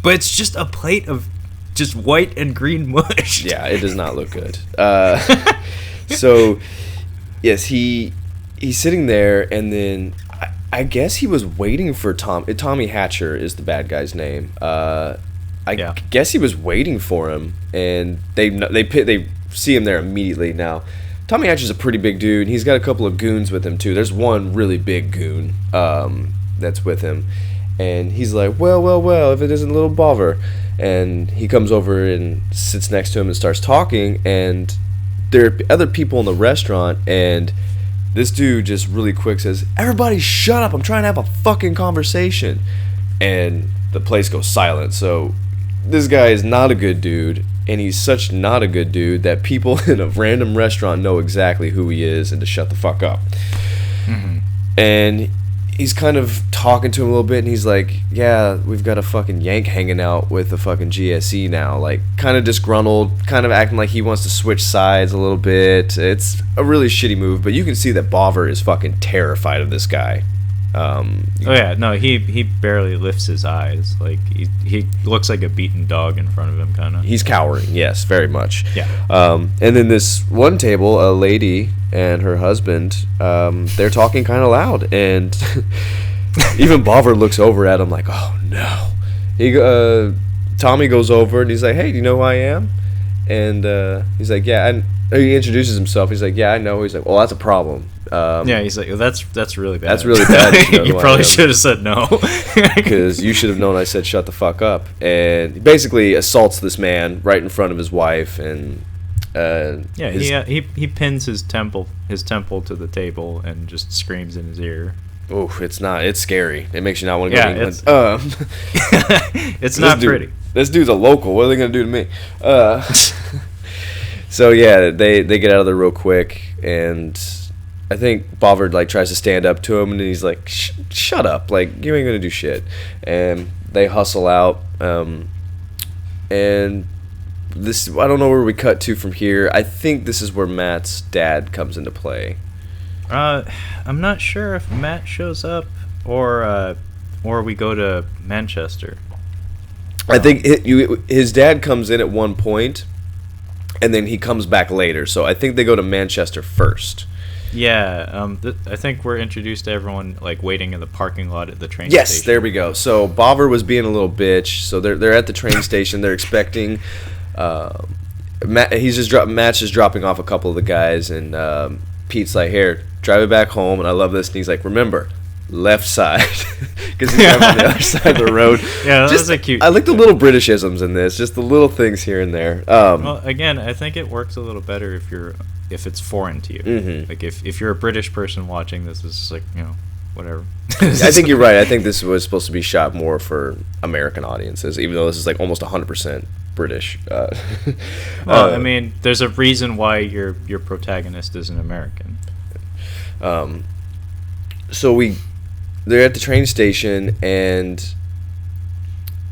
it's just a plate of just white and green mush. Yeah, it does not look good. So, yes, he's sitting there, and then I guess he was waiting for Tommy Hatcher is the bad guy's name. I guess he was waiting for him, and they see him there immediately. Now, Tommy Hatcher's a pretty big dude. He's got a couple of goons with him too. There's one really big goon that's with him, and he's like, well, if it isn't little Bovver. And he comes over and sits next to him and starts talking, and there are other people in the restaurant, and this dude just really quick says, "Everybody shut up, I'm trying to have a fucking conversation." And the place goes silent. So this guy is not a good dude, and he's such not a good dude that people in a random restaurant know exactly who he is and to shut the fuck up. Mm-hmm. And he's kind of talking to him a little bit, and he's like, yeah, we've got a fucking Yank hanging out with the fucking GSE now. Like, kind of disgruntled, kind of acting like he wants to switch sides a little bit. It's a really shitty move, but you can see that Bovver is fucking terrified of this guy. He barely lifts his eyes. Like, he looks like a beaten dog in front of him, kind of. He's cowering, yes, very much. Yeah. And then this one table, a lady and her husband, they're talking kind of loud, and even Bovver looks over at him like, oh no. Tommy goes over and he's like, hey, do you know who I am? And he's like, yeah. And he introduces himself. He's like, yeah, I know. He's like, well, that's a problem. He's like, that's really bad. That's really bad. You probably should have said no. Because you should have known I said shut the fuck up. And he basically assaults this man right in front of his wife. And he pins his temple to the table and just screams in his ear. Oh, it's scary. It makes you not want to go to England. It's not pretty. This dude's a local. What are they going to do to me? So yeah, they get out of there real quick, and I think Bovver like tries to stand up to him, and he's like, "Shut up! Like, you ain't gonna do shit." And they hustle out, and this, I don't know where we cut to from here. I think this is where Matt's dad comes into play. I'm not sure if Matt shows up or we go to Manchester. I think his dad comes in at one point, and then he comes back later. So I think they go to Manchester first. Yeah, I think we're introduced to everyone like waiting in the parking lot at the train station. Yes, there we go. So Bovver was being a little bitch. So they're at the train station. They're expecting. Matt's just dropping off a couple of the guys, and Pete's like, "Here, drive it back home." And I love this. And he's like, "Remember, left side," because he's on the other side of the road. Yeah, that was a cute. I like the little Britishisms in this, just the little things here and there. Well, again, I think it works a little better if it's foreign to you. Mm-hmm. Like if you're a British person watching this, is like, whatever. I think you're right. I think this was supposed to be shot more for American audiences, even though this is like almost 100% British. Well, I mean, there's a reason why your protagonist is an American. So they're at the train station, and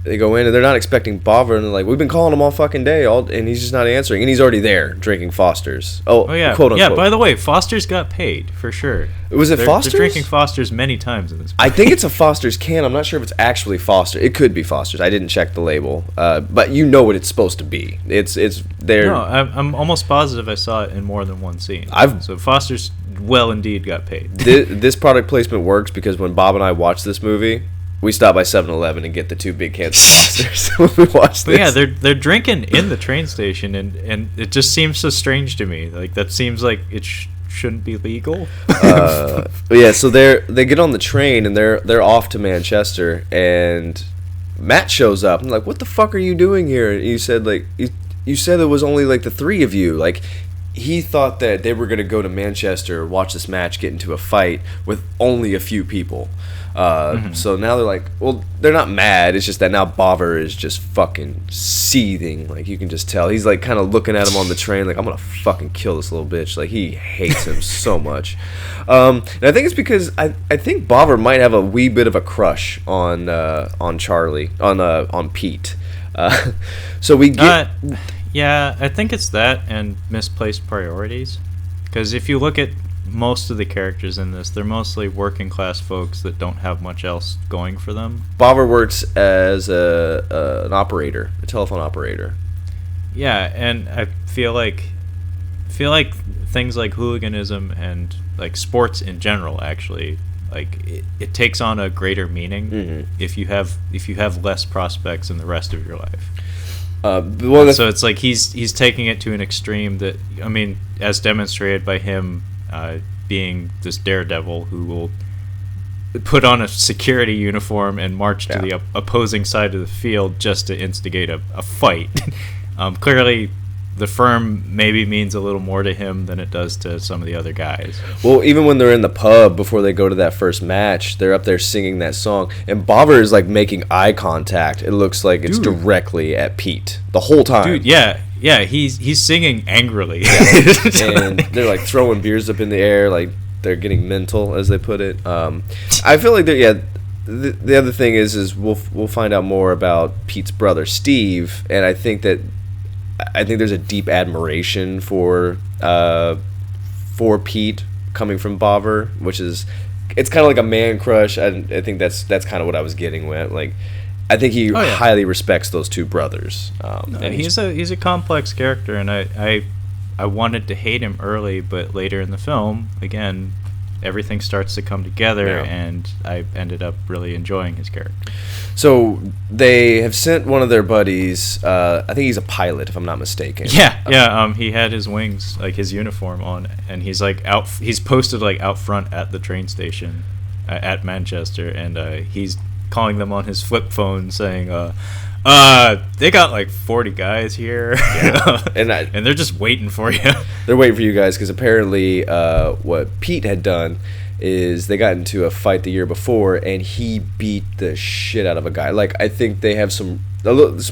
they go in, and they're not expecting Bovver, and they're like, we've been calling him all fucking day, and he's just not answering, and he's already there drinking Foster's. Oh yeah, quote unquote. Yeah, by the way, Foster's got paid for sure. Was it Foster's? They're drinking Foster's many times in this movie. I think it's a Foster's can. I'm not sure if it's actually Foster. It could be Foster's. I didn't check the label, but you know what it's supposed to be. It's there. No, I'm almost positive I saw it in more than one scene. So Foster's well indeed got paid. This product placement works because when Bob and I watched this movie, we stop by 7-Eleven and get the 2 big cans of Foster's when we watch this. Yeah, they're drinking in the train station, and it just seems so strange to me. Like, that seems like it shouldn't be legal. Yeah, so they get on the train, and they're off to Manchester, and Matt shows up. I'm like, what the fuck are you doing here? And you said like you said there was only like the 3 of you. Like, he thought that they were going to go to Manchester, watch this match, get into a fight with only a few people. So now they're like, well, they're not mad. It's just that now Bovver is just fucking seething. Like, you can just tell. He's like kind of looking at him on the train like, I'm going to fucking kill this little bitch. Like, he hates him so much. And I think it's because I think Bovver might have a wee bit of a crush on Charlie, on Pete. So we get... Yeah, I think it's that and misplaced priorities. Because if you look at most of the characters in this, they're mostly working class folks that don't have much else going for them. Bovver works as an operator, a telephone operator. Yeah, and I feel like things like hooliganism and like sports in general, actually, like it takes on a greater meaning if you have less prospects in the rest of your life. So it's like he's taking it to an extreme that, I mean, as demonstrated by him being this daredevil who will put on a security uniform and march to the opposing side of the field just to instigate a fight. Clearly, the firm maybe means a little more to him than it does to some of the other guys. Well, even when they're in the pub before they go to that first match, they're up there singing that song, and Bobber is like making eye contact. It looks like it's directly at Pete the whole time. Dude, yeah, he's singing angrily. Yeah. And they're like throwing beers up in the air, like they're getting mental, as they put it. I feel like the other thing is we'll find out more about Pete's brother Steve, and I think there's a deep admiration for Pete coming from Bobber, which is, it's kind of like a man crush. I think that's kind of what I was getting with. Like, I think he highly respects those two brothers. He's a complex character, and I wanted to hate him early, but later in the film, again, everything starts to come together, and I ended up really enjoying his character. So they have sent one of their buddies. I think he's a pilot, if I'm not mistaken. Yeah. He had his wings, like his uniform on, and he's like out. He's posted like out front at the train station at Manchester, and he's calling them on his flip phone, saying, they got like 40 guys here, and they're just waiting for you. They're waiting for you guys because apparently what Pete had done is they got into a fight the year before, and he beat the shit out of a guy. Like, I think they have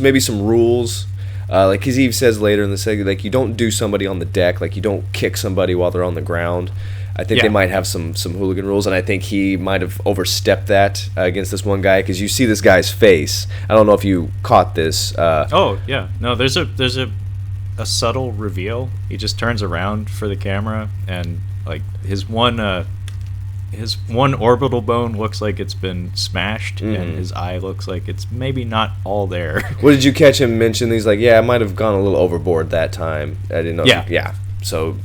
maybe some rules. Like, because he says later in the segment, like, you don't do somebody on the deck, like, you don't kick somebody while they're on the ground. I think they might have some hooligan rules, and I think he might have overstepped that against this one guy, because you see this guy's face. I don't know if you caught this. No, there's a subtle reveal. He just turns around for the camera, and like his one orbital bone looks like it's been smashed, and his eye looks like it's maybe not all there. What did you catch him mention? He's like, I might have gone a little overboard that time. I didn't know. Yeah. So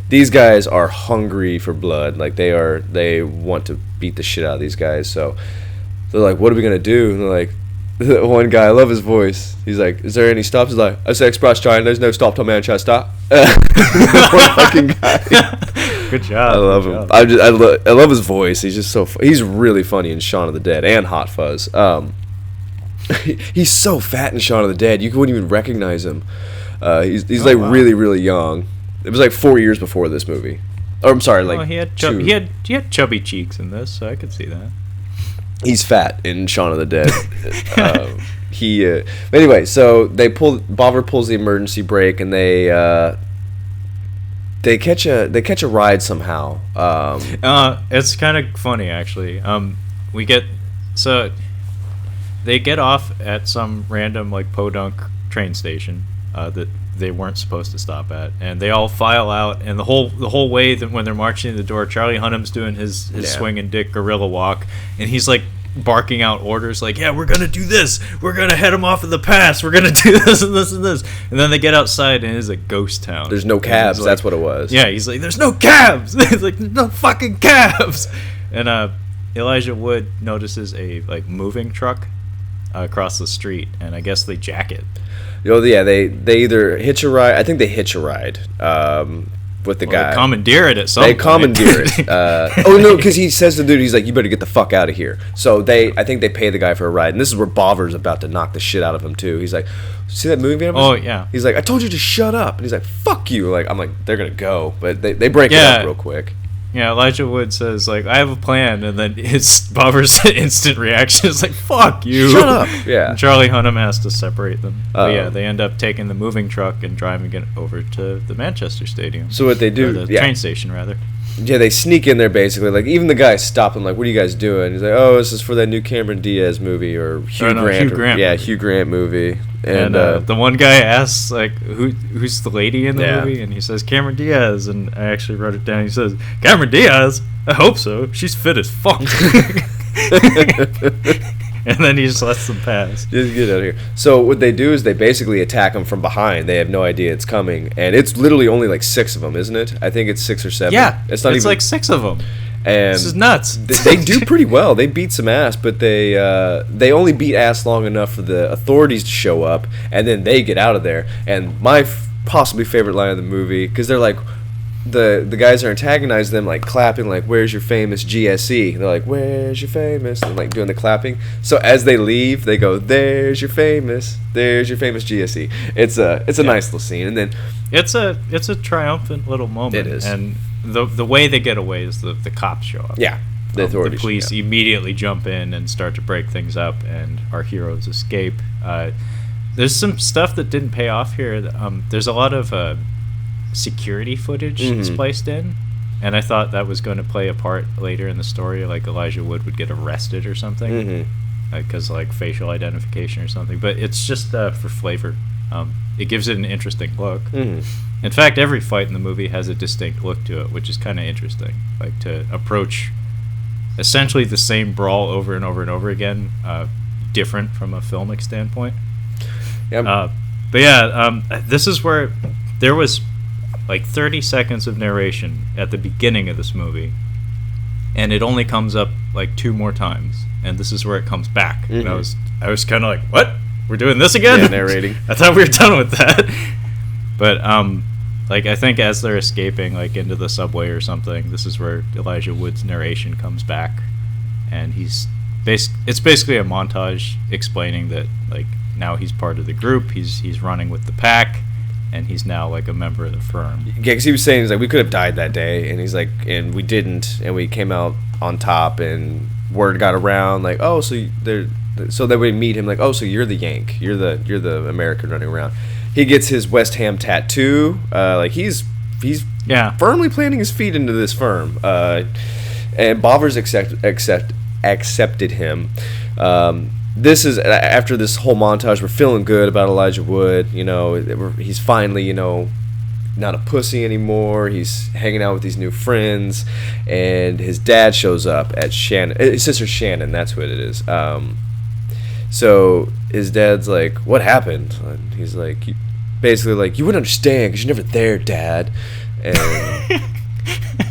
these guys are hungry for blood. Like, they want to beat the shit out of these guys. So they're like, what are we gonna do? And they're like, one guy, I love his voice. He's like, is there any stops? He's like, I say express train. There's no stop to Manchester. One fucking guy. Good job. I love him. I love his voice. He's just he's really funny in Shaun of the Dead and Hot Fuzz. He's so fat in Shaun of the Dead, you wouldn't even recognize him. He's really, really young. It was like 4 years before this movie. Or I'm sorry, like he had chubby cheeks in this, so I could see that. He's fat in Shaun of the Dead. Anyway, so Bobber pulls the emergency brake, and they catch a ride somehow. It's kind of funny, actually. They get off at some random like podunk train station that they weren't supposed to stop at, and they all file out, and the whole way that when they're marching to the door, Charlie Hunnam's doing his swinging dick gorilla walk, and he's like barking out orders like, we're gonna do this, we're gonna head them off in the pass, we're gonna do this and this and this, and then they get outside and it's a ghost town. There's no cabs. That's what it was. He's like, there's no cabs. He's like, there's no fucking cabs. And Elijah Wood notices a like moving truck across the street, and I guess they jack it. They either hitch a ride. I think they hitch a ride with the guy. They commandeer it at some point. They commandeer it. Because he says to the dude, he's like, you better get the fuck out of here. So I think they pay the guy for a ride, and this is where Bobber's about to knock the shit out of him too. He's like, see that movie? Oh yeah. He's like, I told you to shut up, and he's like, fuck you. Like, I'm like, they're gonna go, but they break it up real quick. Yeah, Elijah Wood says, like, I have a plan, and then Bobber's instant reaction is like, fuck you. Shut up. Yeah. And Charlie Hunnam has to separate them. But they end up taking the moving truck and driving it over to the Manchester Stadium. So what they do... Or the train station, rather. Yeah, they sneak in there, basically. Like, even the guy stopped them, like, what are you guys doing? He's like, this is for that new Cameron Diaz movie, or Hugh Grant. Hugh Grant movie. And the one guy asks, like, who's the lady in the movie? And he says, Cameron Diaz. And I actually wrote it down. He says, Cameron Diaz? I hope so. She's fit as fuck. And then he just lets them pass. Just get out of here. So what they do is they basically attack them from behind. They have no idea it's coming. And it's literally only like 6 of them, isn't it? I think it's 6 or 7. Yeah, it's not even like 6 of them. And this is nuts. They do pretty well. They beat some ass, but they only beat ass long enough for the authorities to show up, and then they get out of there. And my possibly favorite line of the movie, because they're like, the guys are antagonizing them, like clapping, like "Where's your famous GSE?" They're like, "Where's your famous?" And like doing the clapping. So as they leave, they go, "There's your famous GSE." It's a nice little scene, and then it's a triumphant little moment. It is, and the way they get away is the cops show up. Yeah, the authorities. The police immediately jump in and start to break things up, and our heroes escape. There's some stuff that didn't pay off here. There's a lot of security footage spliced in, and I thought that was going to play a part later in the story, like Elijah Wood would get arrested or something, because like facial identification or something. But it's just for flavor. It gives it an interesting look. In fact, every fight in the movie has a distinct look to it, which is kind of interesting. Like to approach essentially the same brawl over and over and over again, different from a filmic standpoint. Yeah. But yeah, this is where there was like 30 seconds of narration at the beginning of this movie, and it only comes up like 2 more times, and this is where it comes back. And I was kind of like, what? We're doing this again? Yeah, narrating. I thought we were done with that. But like I think as they're escaping like into the subway or something, this is where Elijah Wood's narration comes back, and it's basically a montage explaining that like now he's part of the group, he's running with the pack, and he's now like a member of the firm. Yeah, because he was saying, he's like, we could have died that day, and he's like, and we didn't, and we came out on top, and word got around, like, oh, so they would meet him, like, oh, so you're the Yank, you're the American running around. He gets his West Ham tattoo, like he's firmly planting his feet into this firm, and Bovers accepted him. This is after this whole montage. We're feeling good about Elijah Wood. You know, he's finally, you know, not a pussy anymore. He's hanging out with these new friends, and his dad shows up at his sister Shannon. That's what it is. So his dad's like, "What happened?" And he's like, basically like, "You wouldn't understand because you're never there, Dad." And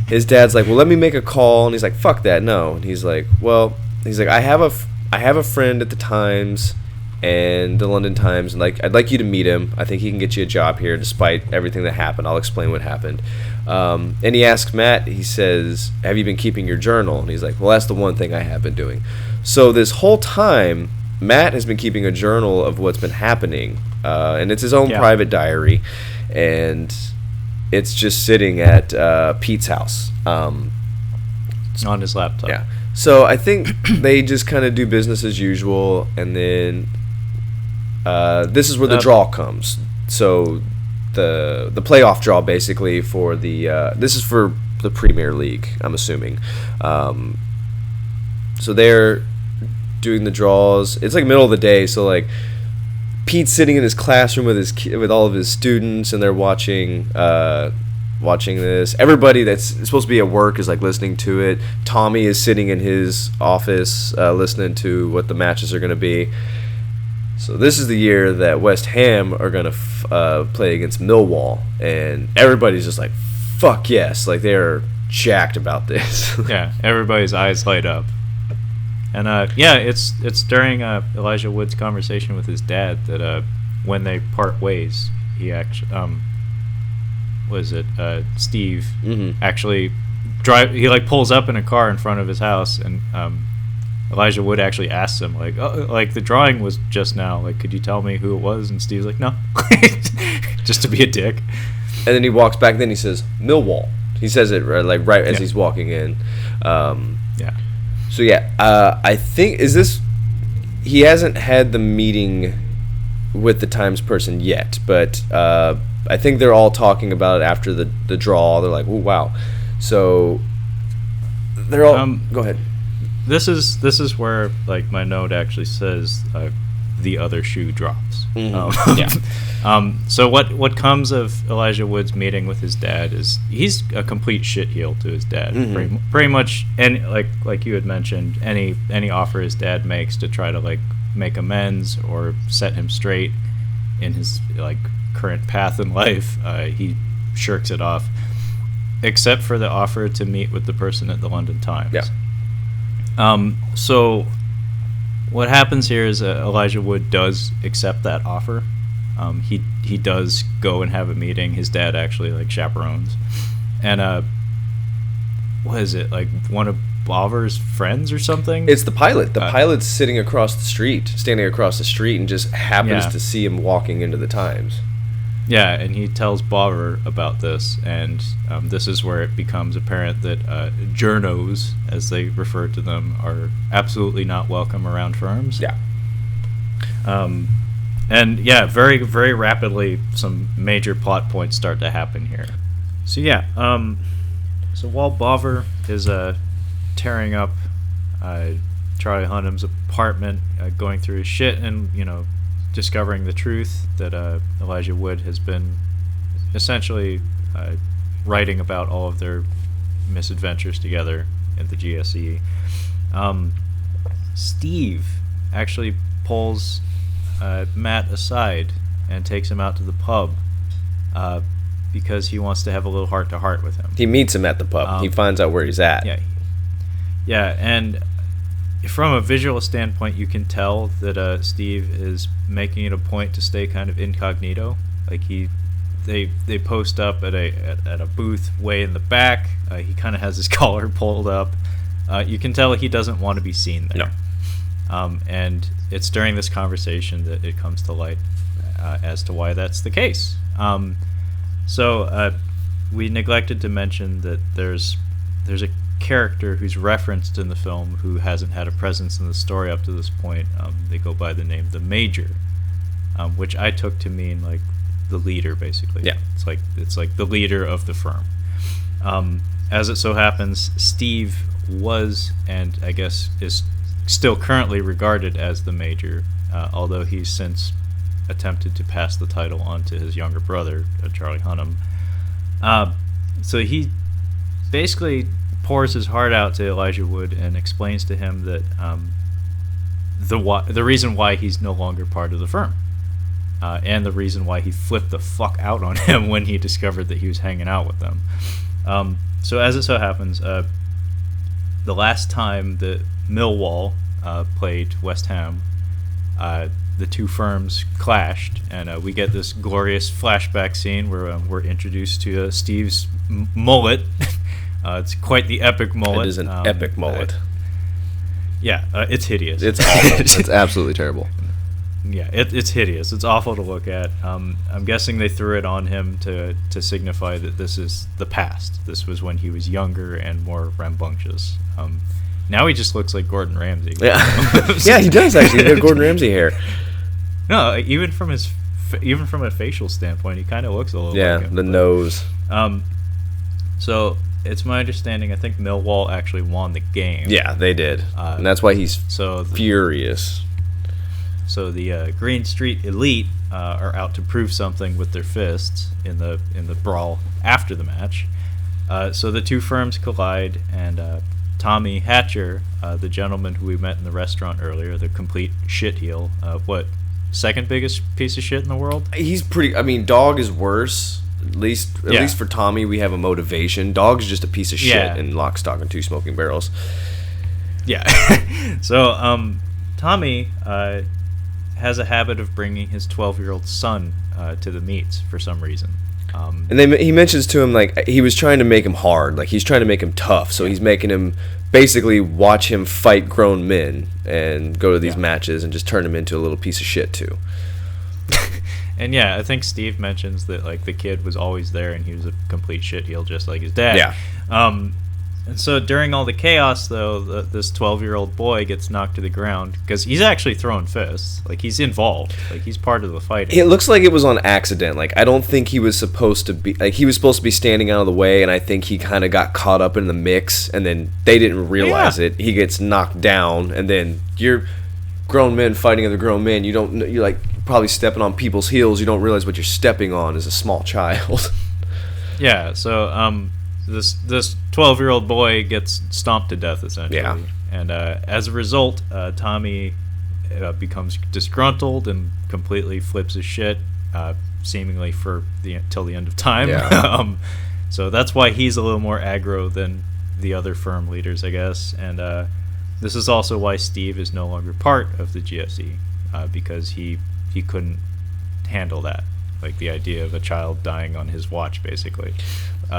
his dad's like, "Well, let me make a call." And he's like, "Fuck that, no." And he's like, I have a friend at the Times and the London Times, and like I'd like you to meet him. I think he can get you a job here despite everything that happened. I'll explain what happened." And he asks Matt, he says, "Have you been keeping your journal?" And he's like, "Well, that's the one thing I have been doing." So this whole time, Matt has been keeping a journal of what's been happening, and it's his own private diary, and it's just sitting at Pete's house. On his laptop. Yeah. So I think they just kind of do business as usual, and then this is where the draw comes. So the playoff draw basically for this is for the Premier League, I'm assuming. So they're doing the draws. It's like middle of the day, so like Pete's sitting in his classroom with all of his students, and they're watching this. Everybody that's supposed to be at work is like listening to it. Tommy is sitting in his office listening to what the matches are going to be. So this is the year that West Ham are going to play against Millwall, and everybody's just like, fuck yes, like they're jacked about this. Yeah, everybody's eyes light up. And it's during Elijah Wood's conversation with his dad that when they part ways, he actually Steve actually he like pulls up in a car in front of his house, and Elijah Wood actually asks him like, "Oh, like the drawing was just now, like could you tell me who it was?" And Steve's like, "No." Just to be a dick. And then he walks back, then he says Millwall. He says it right as he's walking in. So I think he hasn't had the meeting with the Times person yet, but I think they're all talking about it after the draw. They're like, "Oh wow!" So they're all. Go ahead. This is where like my note actually says the other shoe drops. So what comes of Elijah Wood's meeting with his dad is he's a complete shitheel to his dad. Pretty much, and like you had mentioned, any offer his dad makes to try to like make amends or set him straight in his like current path in life, he shirks it off, except for the offer to meet with the person at the London Times. So what happens here is Elijah Wood does accept that offer. He does go and have a meeting. His dad actually like chaperones, and what is it, like one of Bobber's friends or something? It's the pilot. The pilot's standing across the street, and just happens to see him walking into the Times. Yeah, and he tells Bobber about this, and this is where it becomes apparent that journos, as they refer to them, are absolutely not welcome around firms. Yeah. And yeah, very, very rapidly, some major plot points start to happen here. So yeah, so while Bobber is tearing up Charlie Hunnam's apartment, going through his shit, and discovering the truth that Elijah Wood has been essentially writing about all of their misadventures together at the GSE, Steve actually pulls Matt aside and takes him out to the pub because he wants to have a little heart-to-heart with him. He meets him at the pub. He finds out where he's at. Yeah, and from a visual standpoint, you can tell that Steve is making it a point to stay kind of incognito. Like they post up at a booth way in the back. He kind of has his collar pulled up. You can tell he doesn't want to be seen there. No. And it's during this conversation that it comes to light as to why that's the case. So we neglected to mention that there's a character who's referenced in the film who hasn't had a presence in the story up to this point. They go by the name the Major, which I took to mean like the leader, basically. Yeah. It's like the leader of the firm. As it so happens, Steve was, and I guess is still currently regarded as the Major, although he's since attempted to pass the title on to his younger brother, Charlie Hunnam. So he basically pours his heart out to Elijah Wood and explains to him that the reason why he's no longer part of the firm, and the reason why he flipped the fuck out on him when he discovered that he was hanging out with them. So as it so happens, the last time that Millwall played West Ham, the two firms clashed, and we get this glorious flashback scene where we're introduced to Steve's mullet. It's quite the epic mullet. It is an epic mullet. It's hideous. It's awful. It's absolutely terrible. Yeah, it's hideous. It's awful to look at. I'm guessing they threw it on him to signify that this is the past. This was when he was younger and more rambunctious. Now he just looks like Gordon Ramsay. Yeah, yeah, he does actually. He has Gordon Ramsay hair. No, even from a facial standpoint, he kind of looks a little like him. The nose. So it's my understanding, I think Millwall actually won the game. Yeah, they did, and that's why he's furious. So the Green Street Elite are out to prove something with their fists in the brawl after the match. So the two firms collide, and Tommy Hatcher, the gentleman who we met in the restaurant earlier, the complete shitheel, second biggest piece of shit in the world? He's pretty. I mean, Dog is worse. At least for Tommy, we have a motivation. Dog's just a piece of shit in Lock, Stock, and Two Smoking Barrels. Yeah. So Tommy has a habit of bringing his 12-year-old son to the meets for some reason. And he mentions to him, like, he was trying to make him hard. Like, he's trying to make him tough. So he's making him basically watch him fight grown men and go to these matches and just turn him into a little piece of shit, too. And yeah, I think Steve mentions that, like, the kid was always there and he was a complete shitheel just like his dad. Yeah. And so during all the chaos, though, this 12-year-old boy gets knocked to the ground because he's actually throwing fists. Like, he's involved. Like, he's part of the fighting. It looks like it was on accident. Like, I don't think he was supposed to be... Like, he was supposed to be standing out of the way, and I think he kind of got caught up in the mix, and then they didn't realize it. He gets knocked down, and then you're grown men fighting other grown men. You're like probably stepping on people's heels. You don't realize what you're stepping on as a small child. Yeah, so... This 12-year-old boy gets stomped to death, essentially. Yeah. And as a result, Tommy becomes disgruntled and completely flips his shit, seemingly till the end of time. Yeah. So that's why he's a little more aggro than the other firm leaders, I guess. And this is also why Steve is no longer part of the GSE, because he couldn't handle that. Like the idea of a child dying on his watch, basically.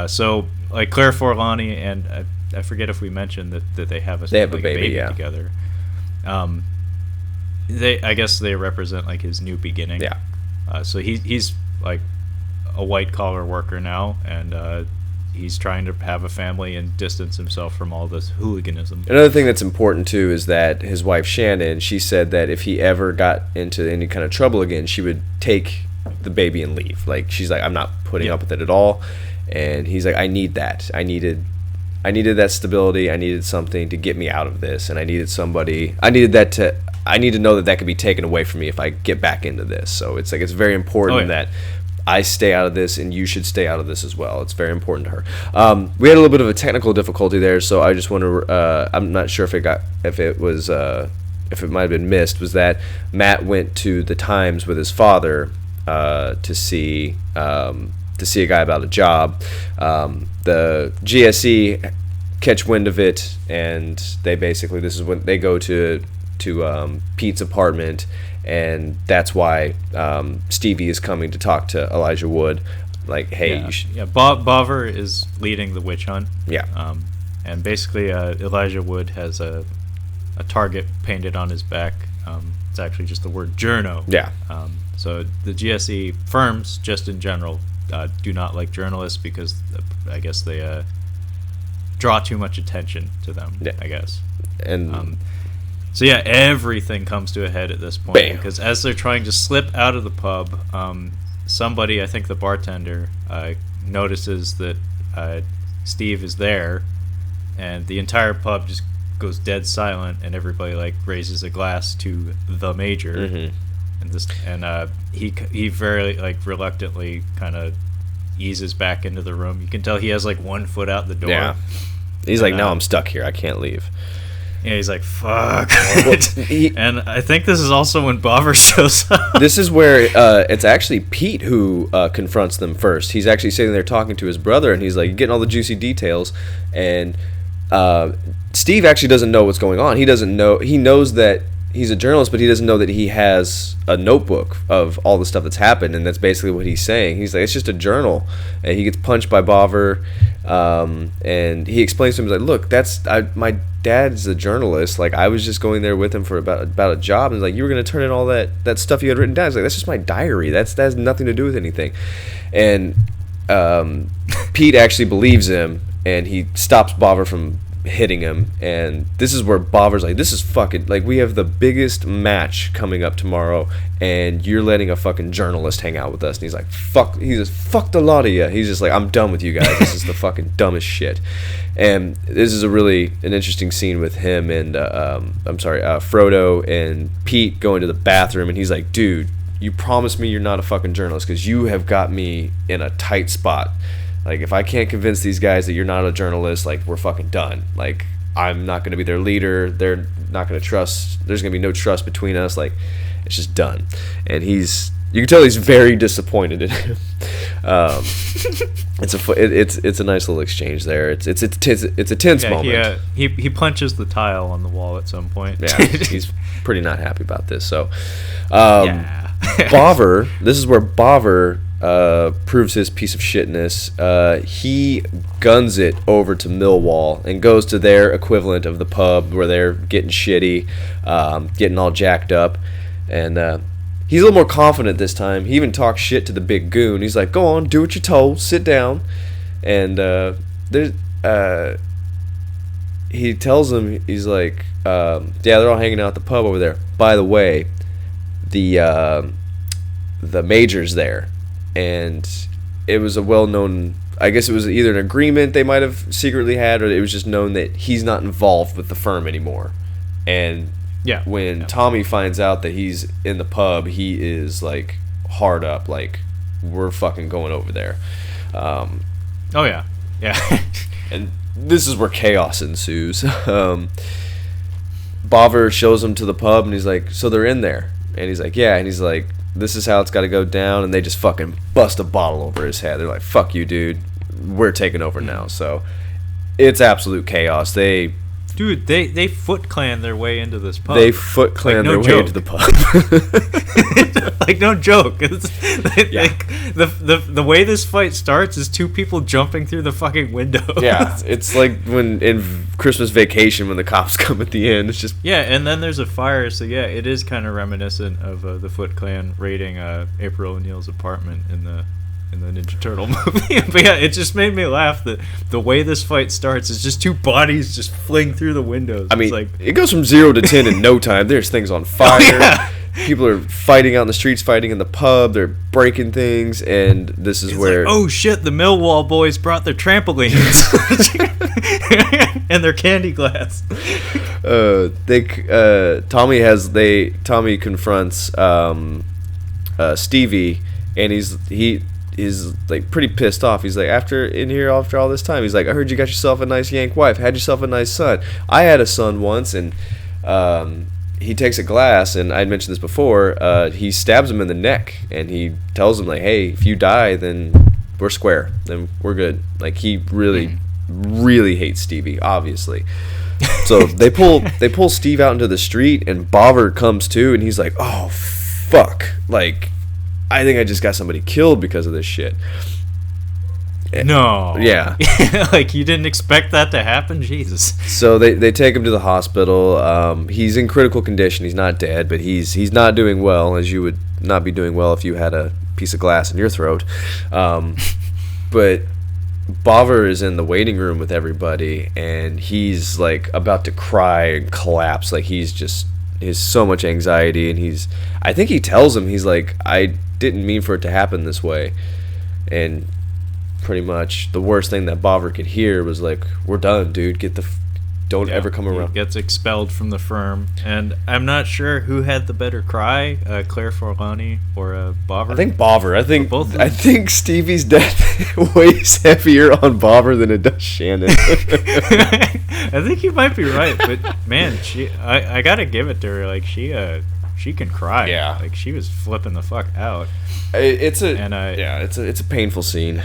So like Claire Forlani and I forget if we mentioned that they have a baby yeah. together. I guess they represent like his new beginning. Yeah. So he's like a white collar worker now, and he's trying to have a family and distance himself from all this hooliganism. Another thing that's important too is that his wife Shannon, she said that if he ever got into any kind of trouble again, she would take the baby and leave. Like she's like, I'm not putting up with it at all. And he's like, I need that. I needed that stability. I needed something to get me out of this, and I needed to know that could be taken away from me if I get back into this. So it's like it's very important that I stay out of this, and you should stay out of this as well. It's very important to her. We had a little bit of a technical difficulty there, so I just want to. I'm not sure if it might have been missed. Was that Matt went to the Times with his father to see a guy about a job. The GSE catch wind of it, and they basically, this is when they go to Pete's apartment, and that's why Stevie is coming to talk to Elijah Wood. Like, hey, you should. Yeah, Bobber is leading the witch hunt. Yeah. And basically, Elijah Wood has a target painted on his back. It's actually just the word journo. Yeah. So the GSE firms, just in general, do not like journalists because I guess they draw too much attention to them. Yeah. I guess. And so yeah, everything comes to a head at this point. Bam. Because as they're trying to slip out of the pub, somebody, I think the bartender, notices that Steve is there, and the entire pub just goes dead silent, and everybody like raises a glass to the Major. Mm-hmm. And he very like reluctantly kind of eases back into the room. You can tell he has like one foot out the door. Yeah. He's like, now I'm stuck here. I can't leave. Yeah, he's like, fuck. And I think this is also when Bobber shows up. This is where it's actually Pete who confronts them first. He's actually sitting there talking to his brother, and he's like getting all the juicy details. And Steve actually doesn't know what's going on. He doesn't know. He knows that he's a journalist, but he doesn't know that he has a notebook of all the stuff that's happened, and that's basically what he's saying. He's like, it's just a journal, and he gets punched by Bobber, and he explains to him, he's like, look, my dad's a journalist. Like, I was just going there with him for about a job, and he's like, you were going to turn in all that stuff you had written down. He's like, that's just my diary. That has nothing to do with anything. And Pete actually believes him, and he stops Bobber from hitting him. And this is where Bobber's like, this is fucking, like, we have the biggest match coming up tomorrow, and you're letting a fucking journalist hang out with us. And he's like, fuck the lot of you. He's just like, I'm done with you guys. This is the fucking dumbest shit. And this is an interesting scene with him and Frodo and Pete going to the bathroom, and he's like, dude, you promised me you're not a fucking journalist, because you have got me in a tight spot. Like, if I can't convince these guys that you're not a journalist, like, we're fucking done. Like, I'm not going to be their leader. They're not going to trust. There's going to be no trust between us. Like, it's just done. And you can tell he's very disappointed in him. It's a nice little exchange there. It's a tense moment. He punches the tile on the wall at some point. Yeah, he's pretty not happy about this. So, Bobber. This is where Bobber proves his piece of shitness. He guns it over to Millwall and goes to their equivalent of the pub where they're getting shitty, getting all jacked up, and he's a little more confident this time. He even talks shit to the big goon. He's like, go on, do what you're told, sit down. And he tells him, he's like, yeah, they're all hanging out at the pub over there. By the way, the Major's there. And it was a well-known, I guess it was either an agreement they might have secretly had, or it was just known that he's not involved with the firm anymore. And when Tommy finds out that he's in the pub, he is like hard up, like, we're fucking going over there. Oh yeah. And this is where chaos ensues. Bobber shows him to the pub, and he's like, so they're in there? And he's like, yeah. And he's like, this is how it's got to go down. And they just fucking bust a bottle over his head. They're like, fuck you, dude, we're taking over now. So it's absolute chaos. They Dude, they Foot Clan their way into this pub. They Foot Clan their way into the pub. Like, no joke. The way this fight starts is two people jumping through the fucking window. Yeah, it's like when in Christmas Vacation when the cops come at the end. It's just and then there's a fire. So yeah, it is kind of reminiscent of the Foot Clan raiding April O'Neil's apartment in the Ninja Turtle movie. But yeah, it just made me laugh that the way this fight starts is just two bodies just fling through the windows. I mean, it's like, it goes from 0 to 10 in no time. There's things on fire. Oh, yeah. People are fighting out in the streets, fighting in the pub. They're breaking things, and this is where... Like, oh shit, the Millwall boys brought their trampolines. And their candy glass. Tommy confronts Stevie, and he is like pretty pissed off. He's like, after all this time, he's like, I heard you got yourself a nice Yank wife, had yourself a nice son. I had a son once, and he takes a glass, and I'd mentioned this before, he stabs him in the neck, and he tells him like, hey, if you die, then we're square, then we're good. Like, he really hates Stevie, obviously. So they pull Steve out into the street, and Bobber comes too, and he's like, oh fuck, like, I think I just got somebody killed because of this shit. No. Yeah. Like, you didn't expect that to happen? Jesus. So they take him to the hospital. He's in critical condition. He's not dead, but he's not doing well, as you would not be doing well if you had a piece of glass in your throat. But Bobber is in the waiting room with everybody, and he's like about to cry and collapse. Like, he has so much anxiety, and I think he tells him, he's like, I didn't mean for it to happen this way. And pretty much the worst thing that Bobber could hear was like, we're done, dude, don't ever come around. He gets expelled from the firm, and I'm not sure who had the better cry, Claire Forlani or Bobber. I think Bobber. I think Stevie's death weighs heavier on Bobber than it does Shannon. I think you might be right, but man, I gotta give it to her. Like, she can cry. Yeah, like, she was flipping the fuck out. It's a painful scene.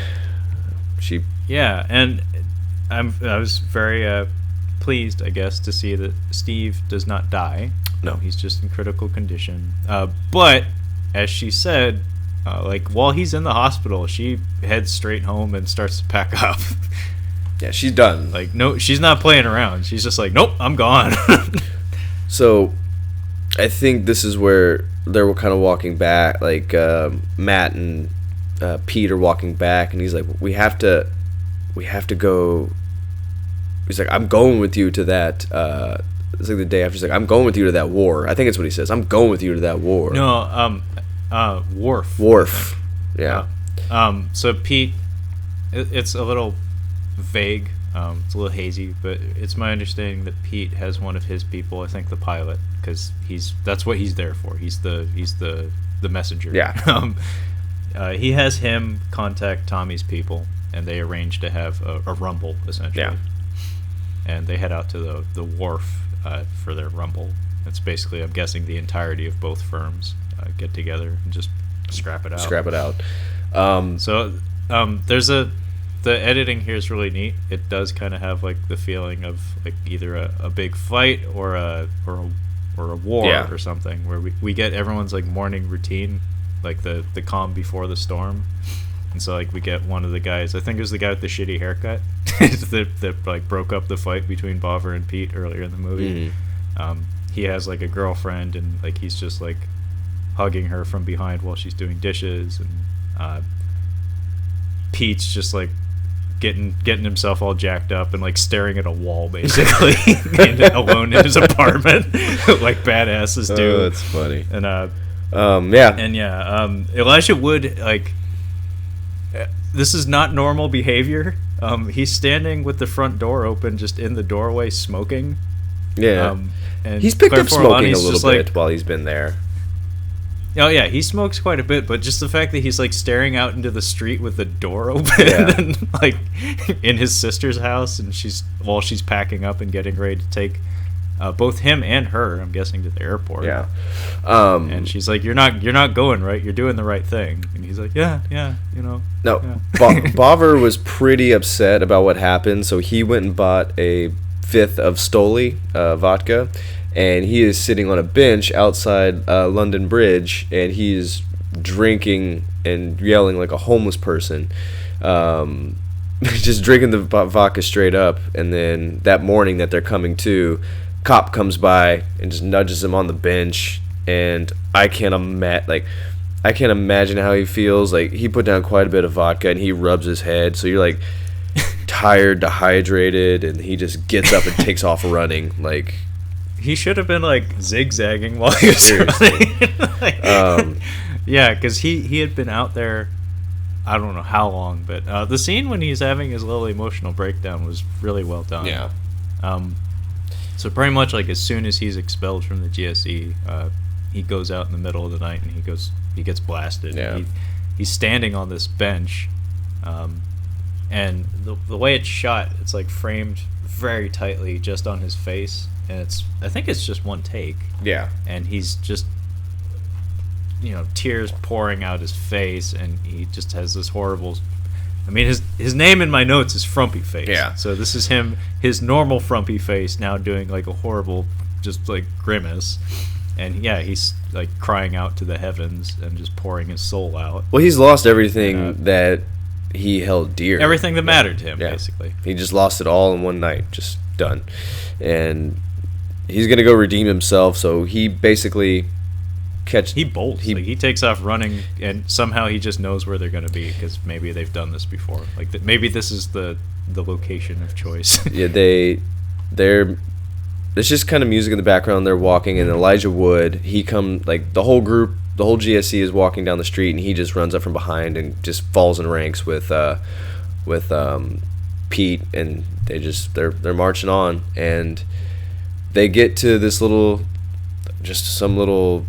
And I was very pleased, I guess, to see that Steve does not die. No, he's just in critical condition. But as she said, like, while he's in the hospital, she heads straight home and starts to pack up. Yeah, she's done. Like, no, she's not playing around. She's just like, nope, I'm gone. So I think this is where they were kind of walking back, like Matt and Pete are walking back, and he's like, we have to go. He's like, I'm going with you to that. It's like the day after. He's like, I'm going with you to that war. I think it's what he says. I'm going with you to that war. No, Worf. Worf. Yeah. So Pete, it's a little vague. It's a little hazy, but it's my understanding that Pete has one of his people. I think the pilot, because that's what he's there for. He's the messenger. Yeah. He has him contact Tommy's people, and they arrange to have a rumble, essentially. Yeah. And they head out to the wharf for their rumble. It's basically, I'm guessing, the entirety of both firms get together and just scrap it out. There's the editing here is really neat. It does kind of have like the feeling of like either a big fight or a war or something, where we get everyone's like morning routine, like the calm before the storm. And so, like, we get one of the guys, I think it was the guy with the shitty haircut that like broke up the fight between Bobber and Pete earlier in the movie. He has like a girlfriend, and like he's just like hugging her from behind while she's doing dishes, and Pete's just like getting himself all jacked up and like staring at a wall, basically, alone in his apartment, like badasses do. Oh, that's funny. And Elijah Wood, like, this is not normal behavior. He's standing with the front door open, just in the doorway, smoking. Yeah. And he's picked up smoking a little bit while he's been there. Oh yeah, he smokes quite a bit, but just the fact that he's like staring out into the street with the door open, and like in his sister's house, and while she's packing up and getting ready to take both him and her, I'm guessing, to the airport. Yeah. And she's like, "You're not going, right? You're doing the right thing." And he's like, "Yeah, you know." No, yeah. Bobber was pretty upset about what happened, so he went and bought a fifth of Stoli vodka, and he is sitting on a bench outside London Bridge, and he is drinking and yelling like a homeless person, just drinking the vodka straight up. And then that morning that they're coming to, cop comes by and just nudges him on the bench, and I can't imagine how he feels. Like, he put down quite a bit of vodka, and he rubs his head, so you're like tired, dehydrated, and he just gets up and takes off running. Like, he should have been like zigzagging while he was running. Yeah, because he had been out there, I don't know how long, but the scene when he's having his little emotional breakdown was really well done. Yeah. So pretty much like as soon as he's expelled from the GSE, he goes out in the middle of the night and he gets blasted. Yeah. He's standing on this bench, and the way it's shot, it's like framed very tightly just on his face, and I think it's just one take. Yeah. And he's just, tears pouring out his face, and he just has this horrible. I mean, his name in my notes is Frumpy Face. Yeah. So this is his normal frumpy face now doing like a horrible, just like grimace, and yeah, he's like crying out to the heavens and just pouring his soul out. Well, he's lost everything that he held dear. Everything that mattered to him, basically. He just lost it all in one night, just done. And he's gonna go redeem himself. So he basically he bolts. He takes off running, and somehow he just knows where they're going to be, because maybe they've done this before. Like maybe this is the location of choice. Yeah, there's just kind of music in the background. They're walking, and Elijah Wood, the whole group, the whole GSC is walking down the street, and he just runs up from behind and just falls in ranks with Pete, and they're marching on, and they get to this some little,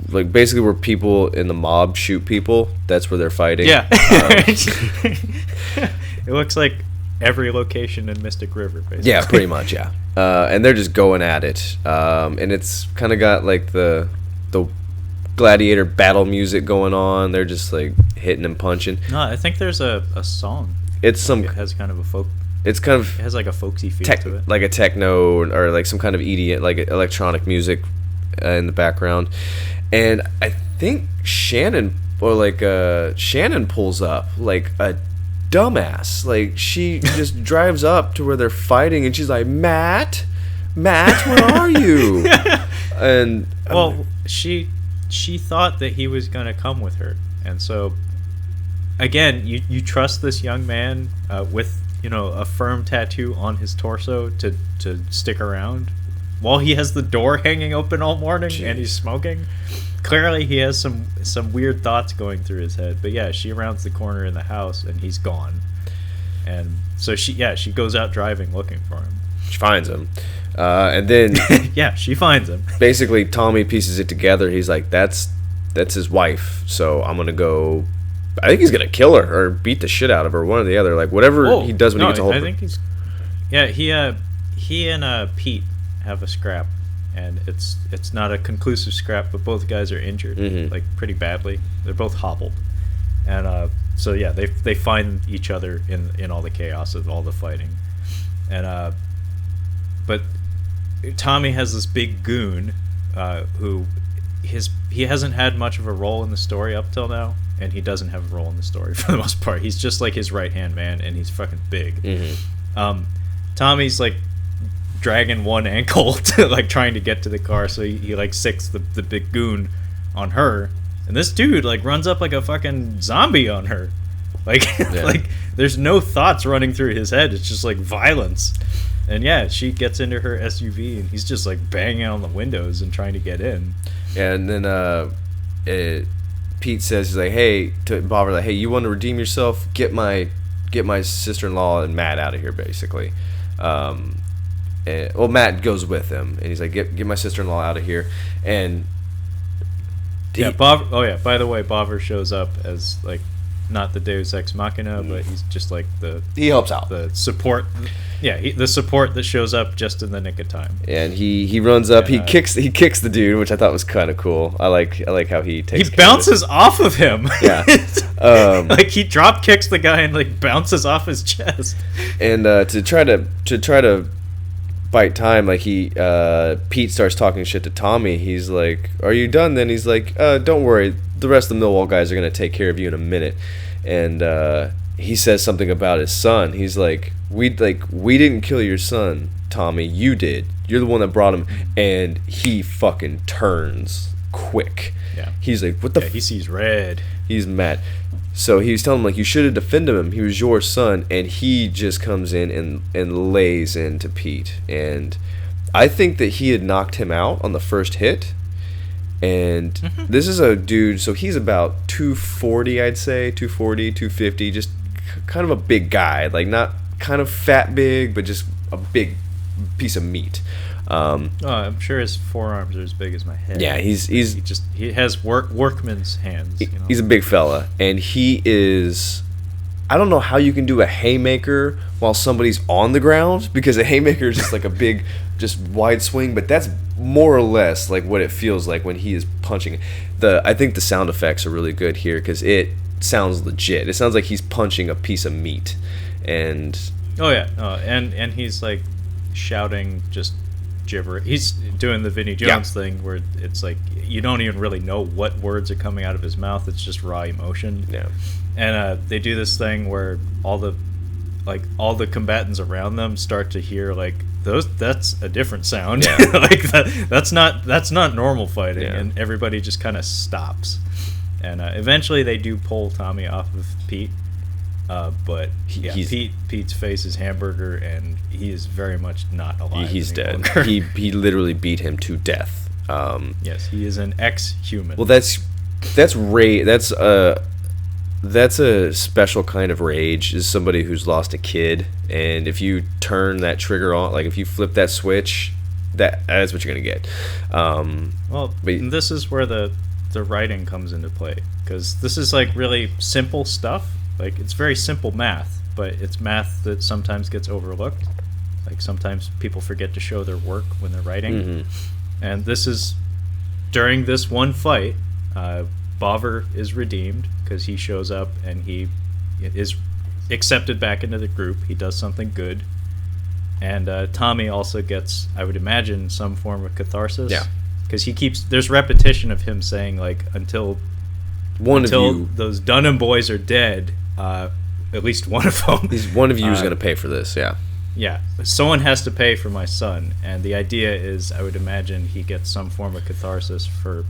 like, basically where people in the mob shoot people. That's where they're fighting. Yeah. It looks like every location in Mystic River, basically. Yeah, pretty much, yeah. And they're just going at it. And it's kind of got like the gladiator battle music going on. They're just like hitting and punching. No, I think there's a song. It has kind of a folk. It's kind of. It has like a folksy feel to it. Like a techno or like some kind of EDM, like electronic music in the background. And I think Shannon pulls up like a dumbass. Like, she just drives up to where they're fighting, and she's like, Matt, where are you? And she thought that he was gonna come with her, and so again, you trust this young man with a firm tattoo on his torso to stick around while he has the door hanging open all morning. Jeez. And he's smoking. Clearly he has some weird thoughts going through his head. But yeah, she rounds the corner in the house and he's gone. And so she goes out driving looking for him. She finds him. And then yeah, she finds him. Basically Tommy pieces it together. He's like, that's his wife, so I'm gonna go. I think he's gonna kill her or beat the shit out of her, one or the other. Like, whatever he does when he gets a hold of her. I think he's. Yeah, he and Pete have a scrap, and it's not a conclusive scrap, but both guys are injured, like pretty badly. They're both hobbled, and so yeah, they find each other in all the chaos of all the fighting, and but Tommy has this big goon who he hasn't had much of a role in the story up till now, and he doesn't have a role in the story for the most part. He's just like his right hand man, and he's fucking big. Tommy's like dragging one ankle to like trying to get to the car, so he like sicks the big goon on her, and this dude like runs up like a fucking zombie on her, like like there's no thoughts running through his head. It's just like violence. And yeah, she gets into her SUV, and he's just like banging on the windows and trying to get in. And then Pete says, he's like, hey, to Bob, like, hey, you want to redeem yourself? Get my sister-in-law and Matt out of here, basically. Matt goes with him, and he's like, get my sister-in-law out of here. And Bob. Oh yeah, by the way, Bobber shows up as like not the Deus Ex Machina, but he's just like he helps out, the support. Yeah, the support that shows up just in the nick of time. And he runs up, and, he kicks the dude, which I thought was kind of cool. I like how he takes. He bounces off of him. Yeah, like he drop kicks the guy and like bounces off his chest. And to try to fight time, like Pete starts talking shit to Tommy. He's like, "Are you done?" Then he's like, "Don't worry, the rest of the Millwall guys are gonna take care of you in a minute." And he says something about his son. He's like, "We didn't kill your son, Tommy. You did. You're the one that brought him." And he fucking turns quick. Yeah. He's like, "What the?" He sees red. He's mad. So he was telling him, like, you should have defended him. He was your son. And he just comes in and lays into Pete. And I think that he had knocked him out on the first hit. And this is a dude, so he's about 240, I'd say, 240, 250, just kind of a big guy. Like, not kind of fat big, but just a big piece of meat. I'm sure his forearms are as big as my head. Yeah, he has workman's hands. You know? He's a big fella, and he is. I don't know how you can do a haymaker while somebody's on the ground, because a haymaker is just like a big, just wide swing. But that's more or less like what it feels like when he is punching. I think the sound effects are really good here because it sounds legit. It sounds like he's punching a piece of meat, and and he's like shouting just gibber. He's doing the Vinnie Jones thing where it's like you don't even really know what words are coming out of his mouth. It's just raw emotion. Yeah. And they do this thing where all the combatants around them start to hear like that's a different sound. Yeah. Like that's not normal fighting, Yeah. and everybody just kind of stops. And eventually they do pull Tommy off of Pete. But Pete's face is hamburger, and he is very much not alive. He's dead. Longer. He literally beat him to death. Yes, he is an ex-human. Well, that's a special kind of rage. Is somebody who's lost a kid, and if you turn that trigger on, like if you flip that switch, that's what you're gonna get. But this is where the writing comes into play, because this is like really simple stuff. Like, it's very simple math, but it's math that sometimes gets overlooked. Like, sometimes people forget to show their work when they're writing. Mm-hmm. And this is, during this one fight, Bovver is redeemed because he shows up and he is accepted back into the group. He does something good. And Tommy also gets, I would imagine, some form of catharsis. Yeah. Because there's repetition of him saying, like, until those Dunham boys are dead, at least one of them. One of you is going to pay for this, yeah. Yeah, someone has to pay for my son, and the idea is, I would imagine he gets some form of catharsis or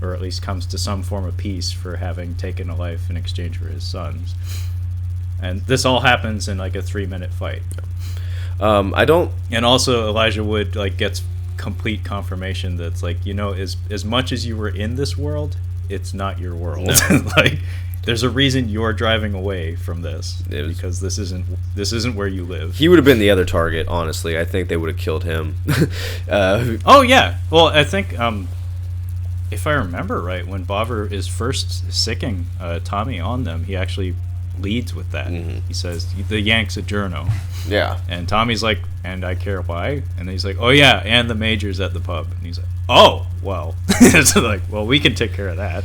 at least comes to some form of peace for having taken a life in exchange for his son's. And this all happens in like a 3-minute fight. And also Elijah Wood like gets complete confirmation that's like, as much as you were in this world, it's not your world. No. Like, there's a reason you're driving away from this, because this isn't where you live. He would have been the other target, honestly. I think they would have killed him. Oh yeah. Well, I think if I remember right, when Bovver is first sicking Tommy on them, he actually leads with that. Mm-hmm. He says, "The Yanks a journo." Yeah. And Tommy's like, "And I care why?" And then he's like, "Oh yeah, and the major's at the pub." And he's like, "Oh well." It's like, well, we can take care of that.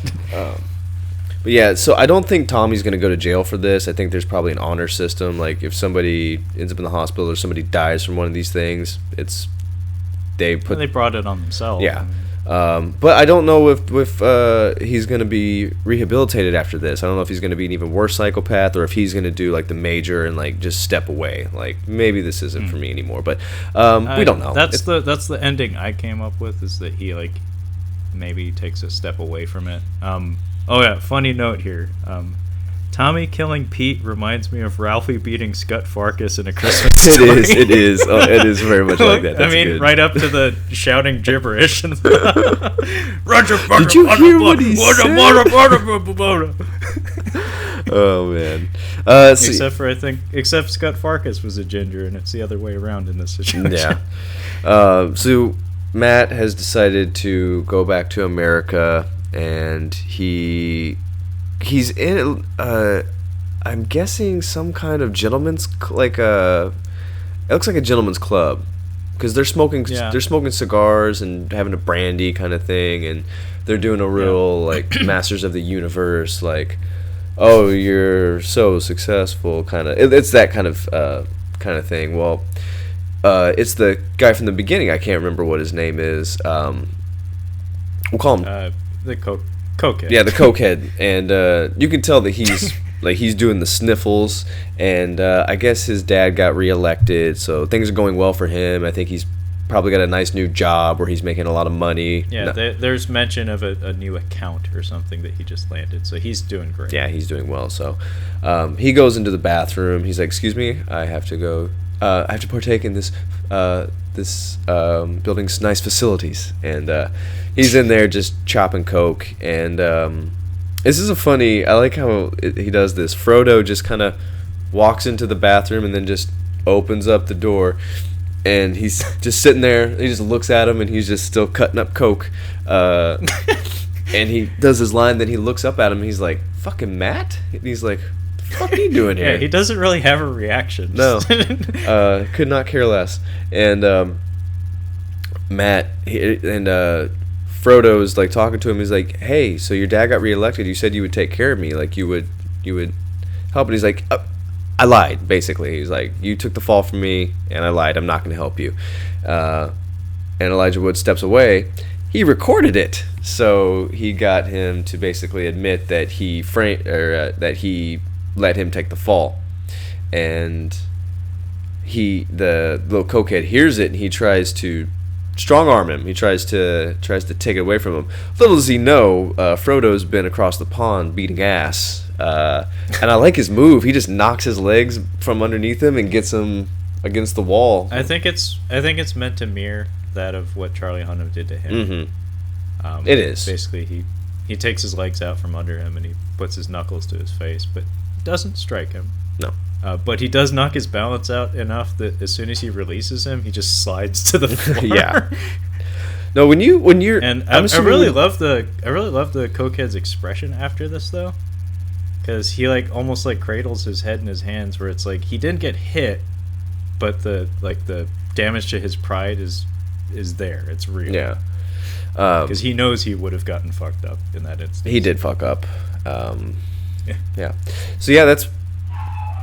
But yeah, so I don't think Tommy's going to go to jail for this. I think there's probably an honor system. Like, if somebody ends up in the hospital or somebody dies from one of these things, they brought it on themselves. Yeah. But I don't know if he's going to be rehabilitated after this. I don't know if he's going to be an even worse psychopath, or if he's going to do like the major and like just step away. Like, maybe this isn't for me anymore. But we don't know. That's the ending I came up with, is that he like maybe takes a step away from it. Oh yeah, funny note here. Tommy killing Pete reminds me of Ralphie beating Scott Farkas in A Christmas Story. It is. Oh, it is very much like that. That's good. Right up to the shouting gibberish. Did you hear what he said? Oh man. Except Scott Farkas was a ginger, and it's the other way around in this situation. Yeah. So Matt has decided to go back to America, and he's in I'm guessing some kind of gentleman's it looks like a gentleman's club, because they're smoking cigars and having a brandy kind of thing, and they're doing a real like Masters of the Universe, like, oh, you're so successful kind of. It's that kind of thing. Well, It's the guy from the beginning. I can't remember what his name is. We'll call him the cokehead. Yeah, the cokehead, and you can tell that he's like he's doing the sniffles, and I guess his dad got reelected, so things are going well for him. I think he's probably got a nice new job where he's making a lot of money. Yeah, there's mention of a new account or something that he just landed, so he's doing great. Yeah, he's doing well. So he goes into the bathroom. He's like, "Excuse me, I have to go. I have to partake in this building's nice facilities." And he's in there just chopping coke. And this is a funny. I like how he does this. Frodo just kind of walks into the bathroom and then just opens up the door. And he's just sitting there. He just looks at him, and he's just still cutting up coke. And he does his line. Then he looks up at him. And he's like, "Fucking Matt." And he's like, "The fuck are you doing here?" Yeah, he doesn't really have a reaction. No, could not care less. And Frodo's like talking to him. He's like, "Hey, so your dad got reelected. You said you would take care of me. Like you would help." And he's like, I lied, basically. He's like, "You took the fall from me, and I lied. I'm not going to help you." And Elijah Wood steps away. He recorded it, so he got him to basically admit that that he let him take the fall. And the little cokehead hears it, and he tries to strong arm him. He tries to take it away from him. Little does he know, Frodo's been across the pond beating ass. And I like his move. He just knocks his legs from underneath him and gets him against the wall. I think it's meant to mirror that of what Charlie Hunnam did to him. Mm-hmm. It is. Basically, he takes his legs out from under him and he puts his knuckles to his face, but doesn't strike him. No. But he does knock his balance out enough that as soon as he releases him, he just slides to the floor. Yeah. No, when you're and I really love the cokehead's expression after this though. Because he almost cradles his head in his hands, where it's like he didn't get hit, but the damage to his pride is there. It's real. Yeah. Because he knows he would have gotten fucked up in that instance. He did fuck up. Yeah. So yeah, that's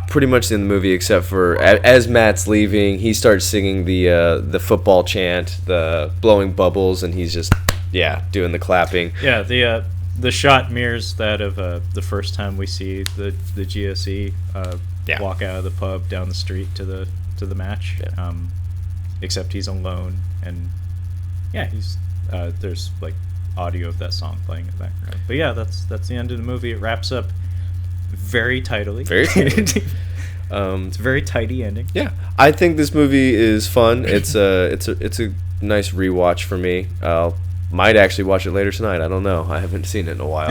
pretty much in the movie, except for as Matt's leaving, he starts singing the football chant, the blowing bubbles, and he's just doing the clapping. Yeah. The shot mirrors that of the first time we see the GSE walk out of the pub down the street to the match. Yeah. Except he's alone, and he's there's audio of that song playing in the background. But yeah, that's the end of the movie. It wraps up very tidily. Very tidily. It's a very tidy ending. Yeah, I think this movie is fun. It's a nice rewatch for me. Might actually watch it later tonight. I don't know. I haven't seen it in a while.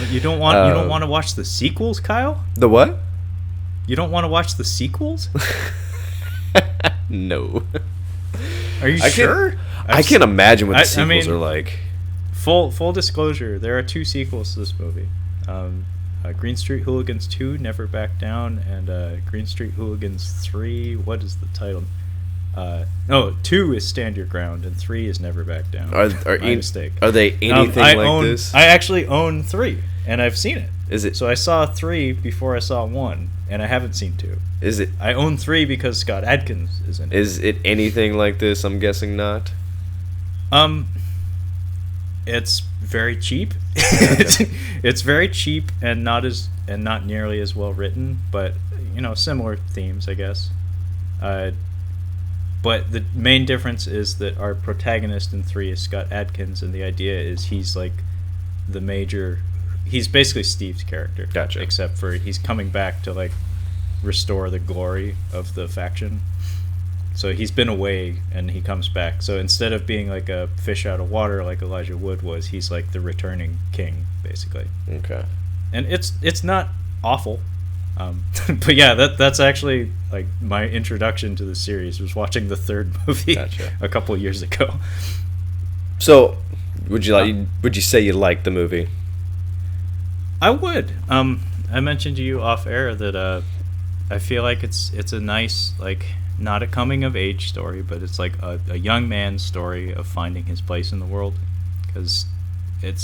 You don't want to watch the sequels, Kyle? The what? You don't want to watch the sequels? No. Are you sure? I can't imagine what the sequels are like. Full disclosure: there are 2 sequels to this movie. Green Street Hooligans 2, Never Back Down, and Green Street Hooligans 3. What is the title? 2 is Stand Your Ground, and 3 is Never Back Down. My mistake. Are they anything this? I actually own 3, and I've seen it. Is it? So I saw 3 before I saw 1, and I haven't seen 2. Is it? I own 3 because Scott Adkins is in it. Is it anything like this? I'm guessing not. It's very cheap. It's very cheap and not nearly as well written, but similar themes, I guess. But the main difference is that our protagonist in 3 is Scott Adkins, and the idea is he's the major. He's basically Steve's character. Gotcha. Except for he's coming back to restore the glory of the faction. So he's been away and he comes back. So instead of being a fish out of water like Elijah Wood was, he's the returning king, basically. Okay. And it's not awful. But yeah, that's actually my introduction to the series was watching the 3rd movie. Gotcha. A couple of years ago. So, would you say you liked the movie? I would. I mentioned to you off air that I feel like it's a nice not a coming of age story, but it's a young man's story of finding his place in the world, because it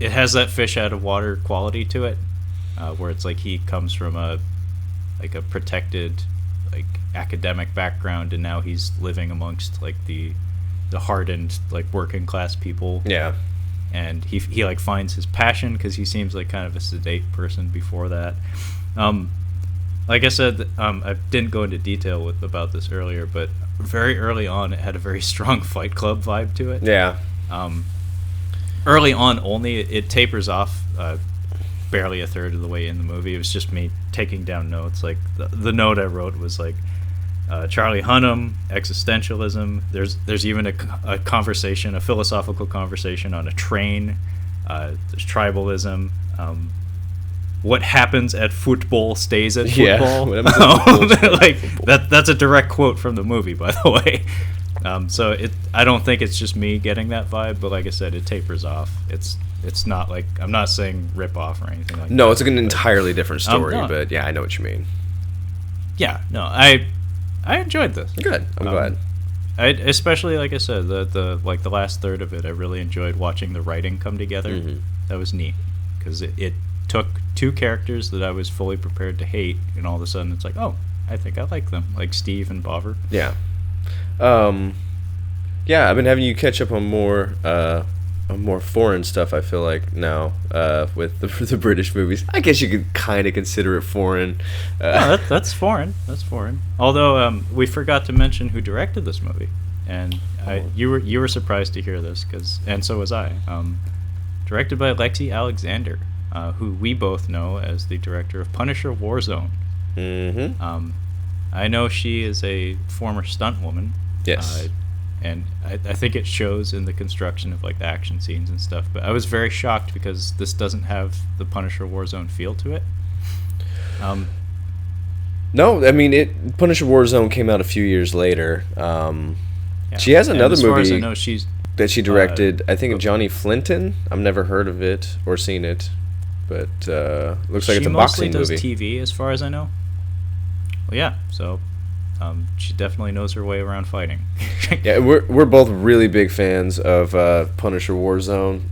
has that fish out of water quality to it. Where it's he comes from a protected like academic background, and now he's living amongst like the hardened like working class people. Yeah. And he like finds his passion because he seems like kind of a sedate person before that. Like I said, I didn't go into detail about this earlier, but very early on, it had a very strong Fight Club vibe to it. Yeah. Early on, only it tapers off barely a third of the way in the movie. It was just me taking down notes. Like the note I wrote was like Charlie Hunnam, existentialism. There's even a conversation, a philosophical conversation on a train. There's tribalism. What happens at Futbol stays at Futbol. Like that's a direct quote from the movie, by the way. So I don't think it's just me getting that vibe, but like I said, it tapers off. It's not like, I'm not saying rip off or anything like that. No, it's like an entirely different story, no. but yeah, I know what you mean. Yeah, no, I enjoyed this. Good, I'm glad. Especially like I said, the like the last third of it, I really enjoyed watching the writing come together. Mm-hmm. That was neat because it took two characters that I was fully prepared to hate, and all of a sudden it's like, oh, I think I like them, like Steve and Bobber. Yeah. Yeah, I've been having you catch up on more foreign stuff, I feel like, now, with the British movies. I guess you could kind of consider it foreign. No, that's foreign. That's foreign. Although we forgot to mention who directed this movie, and you were surprised to hear this, and so was I. Directed by Lexi Alexander, who we both know as the director of Punisher Warzone. Mm-hmm. I know she is a former stunt woman. Yes. And I think it shows in the construction of like the action scenes and stuff. But I was very shocked because this doesn't have the Punisher Warzone feel to it. No, I mean Punisher Warzone came out a few years later. She has another movie, as far as I know, that she directed. I think of Johnny Flinton. I've never heard of it or seen it, but looks like it's a boxing movie. She mostly does TV, as far as I know. Well, yeah, so. She definitely knows her way around fighting. Yeah, we're both really big fans of Punisher Warzone.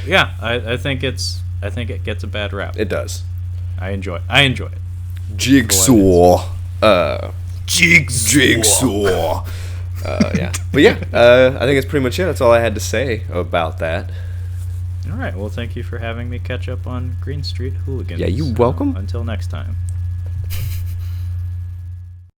Yeah, I think it gets a bad rap. It does. I enjoy it. Jigsaw. Jigsaw. Yeah, but yeah, I think it's pretty much it. That's all I had to say about that. All right. Well, thank you for having me catch up on Green Street Hooligans. Yeah, you're welcome. Until next time.